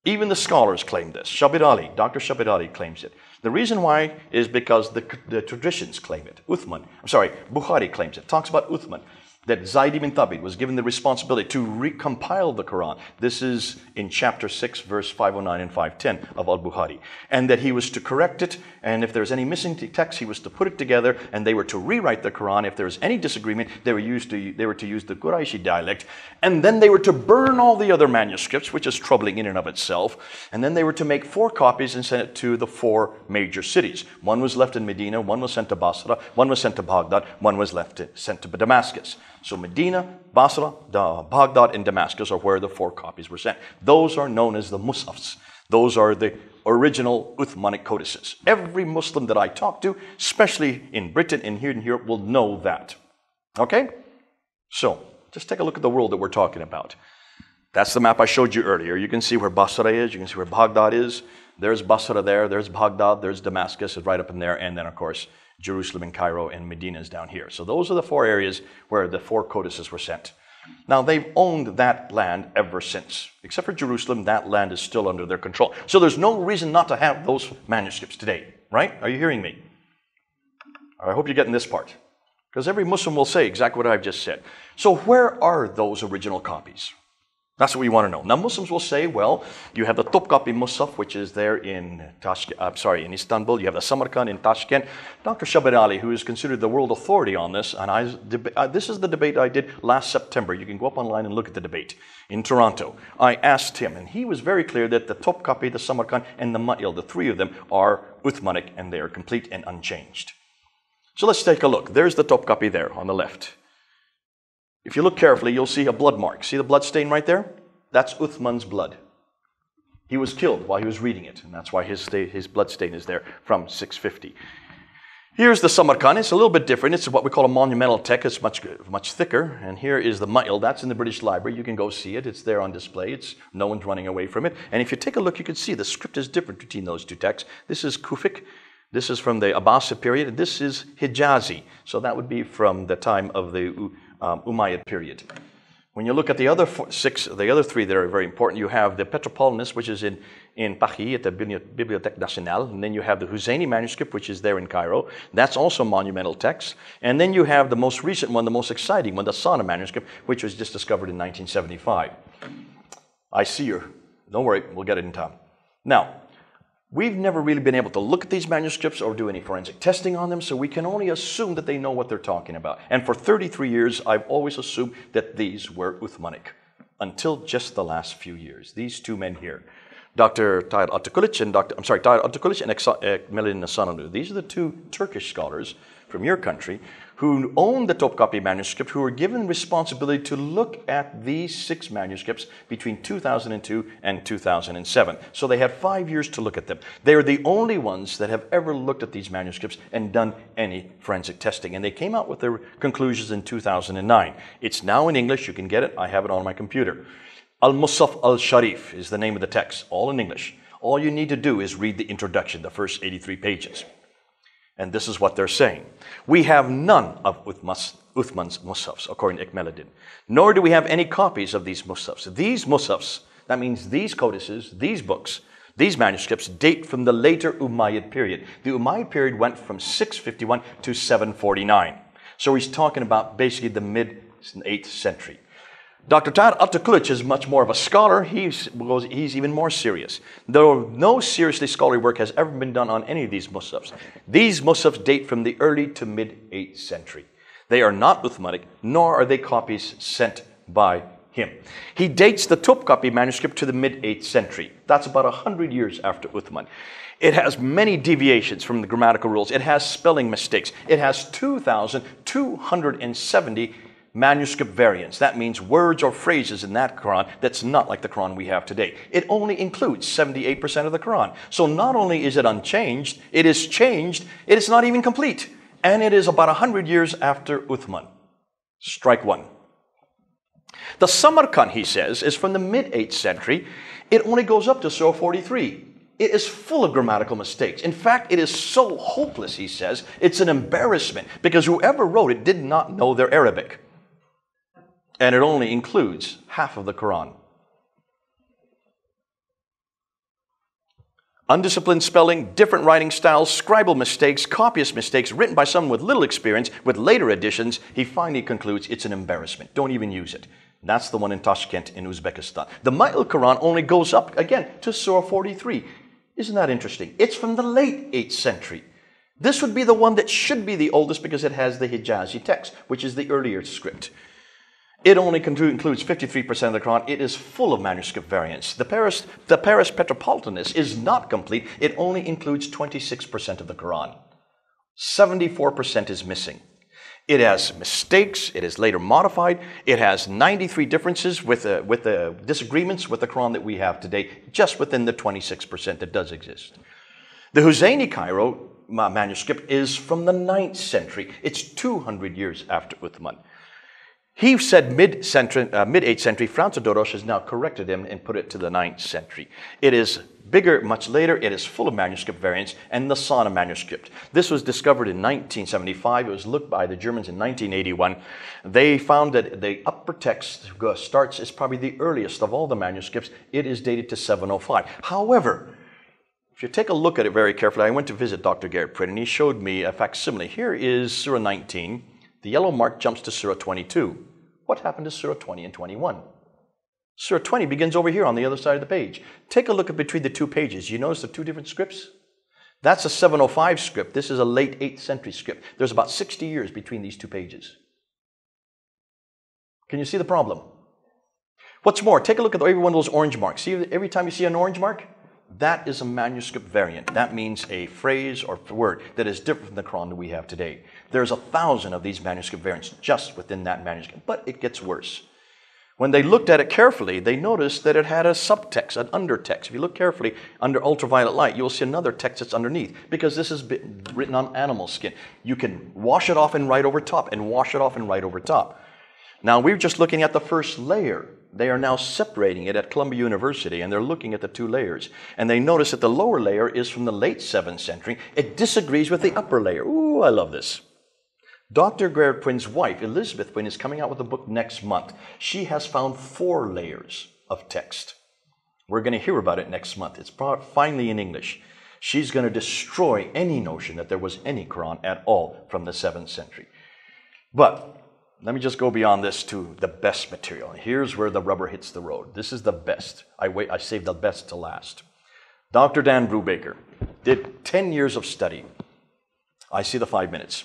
Even the scholars claim this. Shabir Ali, Dr. Shabir Ali claims it. The reason why is because the traditions claim it. Bukhari claims it. Talks about Uthman, that Zayd ibn Thabit was given the responsibility to recompile the Quran. This is in chapter 6, verse 509 and 510 of Al-Bukhari. And that he was to correct it, and if there's any missing text, he was to put it together, and they were to rewrite the Quran. If there was any disagreement, they were to use the Quraishi dialect, and then they were to burn all the other manuscripts, which is troubling in and of itself, and then they were to make 4 copies and send it to the 4 major cities. 1 was left in Medina, 1 was sent to Basra, 1 was sent to Baghdad, 1 was sent to Damascus. So Medina, Basra, Baghdad, and Damascus are where the 4 copies were sent. Those are known as the Mus'hafs. Those are the original Uthmanic codices. Every Muslim that I talk to, especially in Britain and here in Europe, will know that. Okay? So, just take a look at the world that we're talking about. That's the map I showed you earlier. You can see where Basra is. You can see where Baghdad is. There's Basra there. There's Baghdad. There's Damascus. It's right up in there. And then, of course, Jerusalem and Cairo and Medina is down here. So those are the 4 areas where the 4 codices were sent. Now, they've owned that land ever since. Except for Jerusalem, that land is still under their control. So there's no reason not to have those manuscripts today, right? Are you hearing me? I hope you're getting this part. Because every Muslim will say exactly what I've just said. So where are those original copies? That's what we want to know. Now, Muslims will say, well, you have the Topkapi Musaf, which is there in in Istanbul. You have the Samarkand in Tashkent. Dr. Shabir Ali, who is considered the world authority on this, and this is the debate I did last September. You can go up online and look at the debate in Toronto. I asked him, and he was very clear that the Topkapi, the Samarkand, and the Ma'il, the 3 of them, are Uthmanic, and they are complete and unchanged. So let's take a look. There's the Topkapi there on the left. If you look carefully, you'll see a blood mark. See the blood stain right there? That's Uthman's blood. He was killed while he was reading it, and that's why his blood stain is there from 650. Here's the Samarkand. It's a little bit different. It's what we call a monumental text. It's much thicker. And here is the Ma'il. That's in the British Library. You can go see it. It's there on display. No one's running away from it. And if you take a look, you can see the script is different between those 2 texts. This is Kufic. This is from the Abbasid period. And this is Hijazi. So that would be from the time of the Umayyad period. When you look at the other the other three that are very important, you have the Petropolitanus, which is in Paris at the Bibliothèque Nationale, and then you have the Husseini manuscript, which is there in Cairo. That's also a monumental text. And then you have the most recent one, the most exciting one, the Sana manuscript, which was just discovered in 1975. I see you. Don't worry, we'll get it in time. Now, we've never really been able to look at these manuscripts or do any forensic testing on them, so we can only assume that they know what they're talking about. And for 33 years, I've always assumed that these were Uthmanic, until just the last few years. These two men here, Dr. Tahir Atakulic and Melin Nasanoglu. These are the two Turkish scholars from your country who own the Topkapi manuscript, who were given responsibility to look at these 6 manuscripts between 2002 and 2007. So they had 5 years to look at them. They are the only ones that have ever looked at these manuscripts and done any forensic testing. And they came out with their conclusions in 2009. It's now in English. You can get it. I have it on my computer. Al-Musaf al-Sharif is the name of the text, all in English. All you need to do is read the introduction, the first 83 pages. And this is what they're saying. We have none of Uthman's Musafs, according to Ikmeluddin, nor do we have any copies of these Musafs. These Musafs, that means these codices, these books, these manuscripts date from the later Umayyad period. The Umayyad period went from 651 to 749. So he's talking about basically the mid-8th century. Dr. Tahir Atakulic is much more of a scholar. He's even more serious. Though no seriously scholarly work has ever been done on any of these Musafs. These Musafs date from the early to mid-8th century. They are not Uthmanic, nor are they copies sent by him. He dates the Topkapi manuscript to the mid-8th century. That's about 100 years after Uthman. It has many deviations from the grammatical rules. It has spelling mistakes. It has 2,270 manuscript variants. That means words or phrases in that Quran that's not like the Quran we have today. It only includes 78% of the Quran. So not only is it unchanged, it is changed, it is not even complete. And it is about 100 years after Uthman. Strike one. The Samarkand, he says, is from the mid-8th century. It only goes up to Surah 43. It is full of grammatical mistakes. In fact, it is so hopeless, he says, it's an embarrassment because whoever wrote it did not know their Arabic. And it only includes half of the Quran. Undisciplined spelling, different writing styles, scribal mistakes, copyist mistakes, written by someone with little experience, with later additions. He finally concludes it's an embarrassment. Don't even use it. That's the one in Tashkent in Uzbekistan. The Ma'il Quran only goes up, again, to Surah 43. Isn't that interesting? It's from the late 8th century. This would be the one that should be the oldest because it has the Hijazi text, which is the earlier script. It only includes 53% of the Quran. It is full of manuscript variants. The Paris Petropolitanus is not complete. It only includes 26% of the Quran. 74% is missing. It has mistakes. It is later modified. It has 93 differences with the disagreements with the Quran that we have today, just within the 26% that does exist. The Husseini Cairo manuscript is from the 9th century. It's 200 years after Uthman. He said mid-8th century. Franz Dorosch has now corrected him and put it to the 9th century. It is bigger, much later. It is full of manuscript variants, and the Sana manuscript. This was discovered in 1975. It was looked by the Germans in 1981. They found that the upper text is probably the earliest of all the manuscripts. It is dated to 705. However, if you take a look at it very carefully, I went to visit Dr. Garrett Pritt, and he showed me a facsimile. Here is Surah 19. The yellow mark jumps to Surah 22. What happened to Surah 20 and 21? Surah 20 begins over here on the other side of the page. Take a look at between the two pages. You notice the two different scripts? That's a 705 script. This is a late 8th century script. There's about 60 years between these two pages. Can you see the problem? What's more, take a look at every one of those orange marks. See, every time you see an orange mark, that is a manuscript variant. That means a phrase or word that is different from the Quran that we have today. There's 1,000 of these manuscript variants just within that manuscript, but it gets worse. When they looked at it carefully, they noticed that it had a subtext, an undertext. If you look carefully under ultraviolet light, you'll see another text that's underneath because this is written on animal skin. You can wash it off and write over top and wash it off and write over top. Now, we're just looking at the first layer. They are now separating it at Columbia University, and they're looking at the two layers. And they notice that the lower layer is from the late 7th century. It disagrees with the upper layer. Ooh, I love this. Dr. Gerard Quinn's wife, Elizabeth Quinn, is coming out with a book next month. She has found 4 layers of text. We're going to hear about it next month. It's finally in English. She's going to destroy any notion that there was any Quran at all from the 7th century. But let me just go beyond this to the best material. Here's where the rubber hits the road. This is the best. I saved the best to last. Dr. Dan Brubaker did 10 years of study. I see the 5 minutes.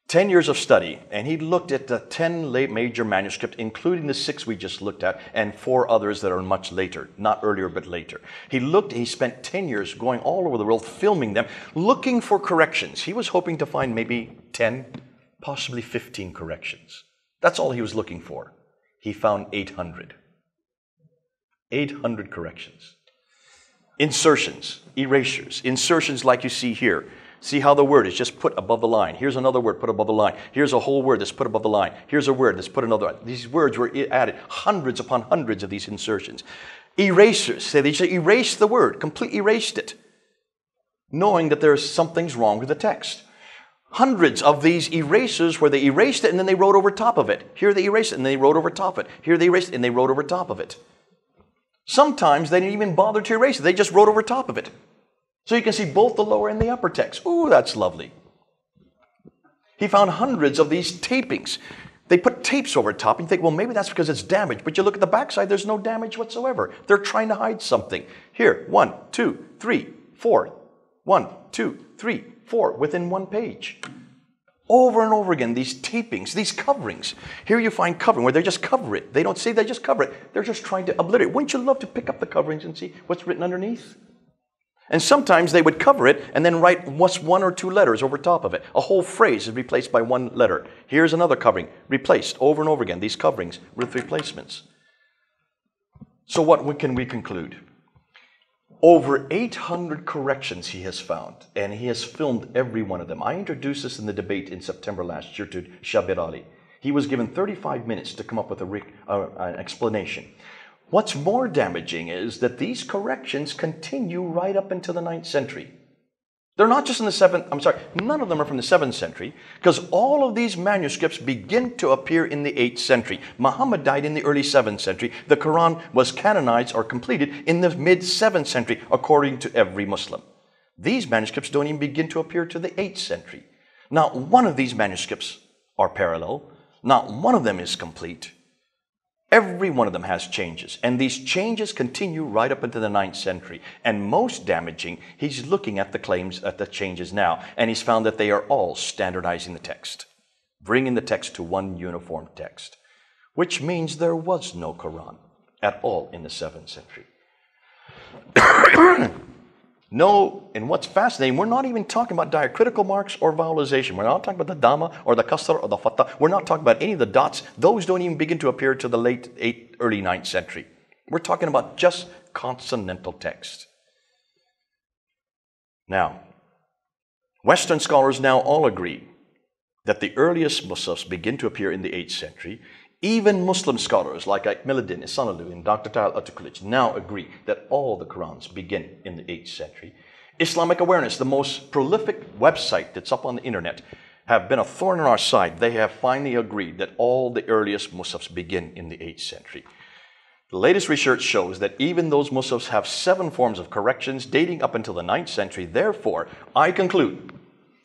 10 years of study, and he looked at the 10 major manuscripts, including the 6 we just looked at, and 4 others that are much later, not earlier, but later. He spent 10 years going all over the world, filming them, looking for corrections. He was hoping to find maybe 10, possibly 15 corrections. That's all he was looking for. He found 800. 800 corrections. Insertions, erasures, insertions like you see here. See how the word is just put above the line. Here's another word put above the line. Here's a whole word that's put above the line. Here's a word that's put another. These words were added, hundreds upon hundreds of these insertions. Erasers, say they just erased the word, completely erased it, knowing that there's something's wrong with the text. Hundreds of these erasers where they erased it and then they wrote over top of it. Here they erased it and they wrote over top of it. Here they erased it and they wrote over top of it. Sometimes they didn't even bother to erase it. They just wrote over top of it. So you can see both the lower and the upper text. Ooh, that's lovely. He found hundreds of these tapings. They put tapes over top and you think, well, maybe that's because it's damaged. But you look at the backside, there's no damage whatsoever. They're trying to hide something. Here, 1, 2, 3, 4. 1, 2, 3, 4 within one page. Over and over again, these tapings, these coverings. Here you find covering where they just cover it. They don't say they just cover it. They're just trying to obliterate. Wouldn't you love to pick up the coverings and see what's written underneath? And sometimes they would cover it and then write what's 1 or 2 letters over top of it. A whole phrase is replaced by 1 letter. Here's another covering, replaced over and over again, these coverings with replacements. So what can we conclude? Over 800 corrections he has found, and he has filmed every one of them. I introduced this in the debate in September last year to Shabir Ali. He was given 35 minutes to come up with an explanation. What's more damaging is that these corrections continue right up until the 9th century. They're not just in the 7th, none of them are from the 7th century, because all of these manuscripts begin to appear in the 8th century. Muhammad died in the early 7th century. The Quran was canonized or completed in the mid-7th century, according to every Muslim. These manuscripts don't even begin to appear to the 8th century. Not one of these manuscripts are parallel. Not one of them is complete. Every one of them has changes, and these changes continue right up into the 9th century. And most damaging, he's looking at the claims, at the changes now, and he's found that they are all standardizing the text, bringing the text to one uniform text, which means there was no Quran at all in the 7th century. No, and what's fascinating, we're not even talking about diacritical marks or vowelization. We're not talking about the dhamma or the kasr or the fatha. We're not talking about any of the dots. Those don't even begin to appear to the late 8th, early 9th century. We're talking about just consonantal text. Now, Western scholars now all agree that the earliest mushafs begin to appear in the 8th century. Even Muslim scholars like Akmiluddin Ihsanalu and Dr. Tal Atakulich now agree that all the Qurans begin in the 8th century. Islamic Awareness, the most prolific website that's up on the internet, have been a thorn in our side. They have finally agreed that all the earliest mushafs begin in the 8th century. The latest research shows that even those mushafs have 7 forms of corrections dating up until the 9th century. Therefore, I conclude,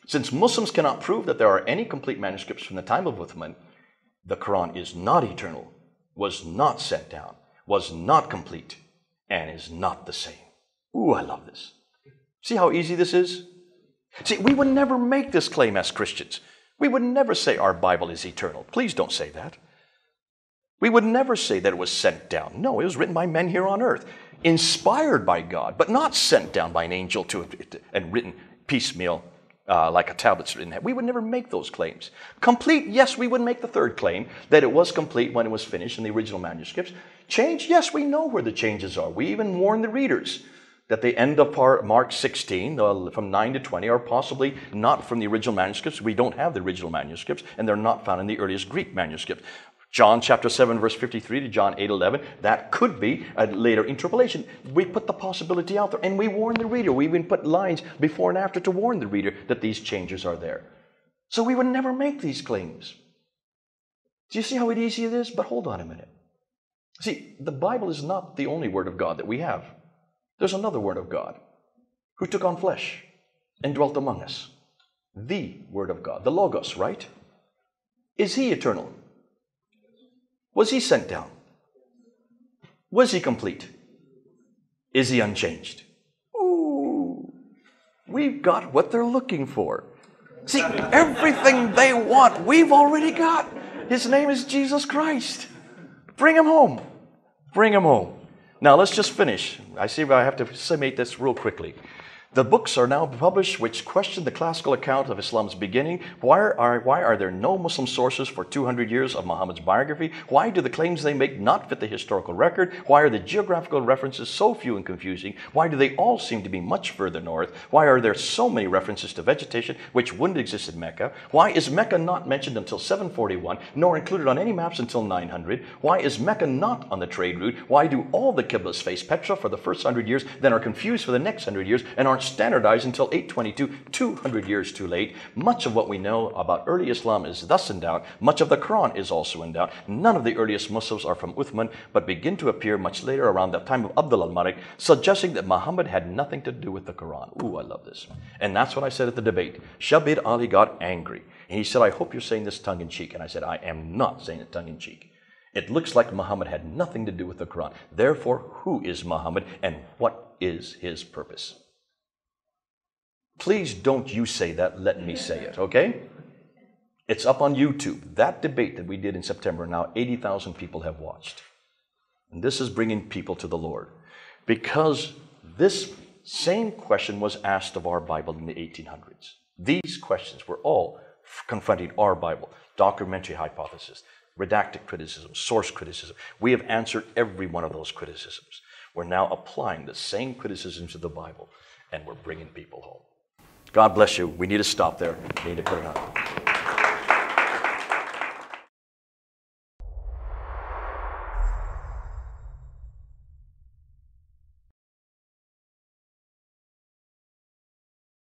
since Muslims cannot prove that there are any complete manuscripts from the time of Uthman, the Quran is not eternal, was not sent down, was not complete, and is not the same. Ooh, I love this. See how easy this is? See, we would never make this claim as Christians. We would never say our Bible is eternal. Please don't say that. We would never say that it was sent down. No, it was written by men here on earth, inspired by God, but not sent down by an angel and written piecemeal like a tablet's written. We would never make those claims. Complete, yes, we would make the third claim that it was complete when it was finished in the original manuscripts. Change, yes, we know where the changes are. We even warn the readers that the end of Mark 16, from 9 to 20, are possibly not from the original manuscripts. We don't have the original manuscripts, and they're not found in the earliest Greek manuscripts. John chapter 7, verse 53 to John 8:11, that could be a later interpolation. We put the possibility out there, and we warn the reader. We even put lines before and after to warn the reader that these changes are there. So we would never make these claims. Do you see how easy it is? But hold on a minute. See, the Bible is not the only Word of God that we have. There's another Word of God who took on flesh and dwelt among us. The Word of God, the Logos, right? Is He eternal? Was He sent down? Was He complete? Is He unchanged? Ooh, we've got what they're looking for. See, everything they want, we've already got. His name is Jesus Christ. Bring Him home. Bring Him home. Now, let's just finish. I see I have to summate this real quickly. The books are now published which question the classical account of Islam's beginning. Why are there no Muslim sources for 200 years of Muhammad's biography? Why do the claims they make not fit the historical record? Why are the geographical references so few and confusing? Why do they all seem to be much further north? Why are there so many references to vegetation which wouldn't exist in Mecca? Why is Mecca not mentioned until 741, nor included on any maps until 900? Why is Mecca not on the trade route? Why do all the Qiblas face Petra for the first 100 years, then are confused for the next 100 years, and aren't standardized until 822, 200 years too late? Much of what we know about early Islam is thus in doubt. Much of the Qur'an is also in doubt. None of the earliest Muslims are from Uthman, but begin to appear much later around the time of Abdul al-Malik, suggesting that Muhammad had nothing to do with the Qur'an. Ooh, I love this. And that's what I said at the debate. Shabir Ali got angry. And he said, I hope you're saying this tongue-in-cheek. And I said, I am not saying it tongue-in-cheek. It looks like Muhammad had nothing to do with the Qur'an. Therefore, who is Muhammad and what is his purpose? Please don't you say that, let me say it, okay? It's up on YouTube. That debate that we did in September, now 80,000 people have watched. And this is bringing people to the Lord. Because this same question was asked of our Bible in the 1800s. These questions were all confronting our Bible. Documentary hypothesis, redacted criticism, source criticism. We have answered every one of those criticisms. We're now applying the same criticisms to the Bible, and we're bringing people home. God bless you. We need to stop there. We need to put it on.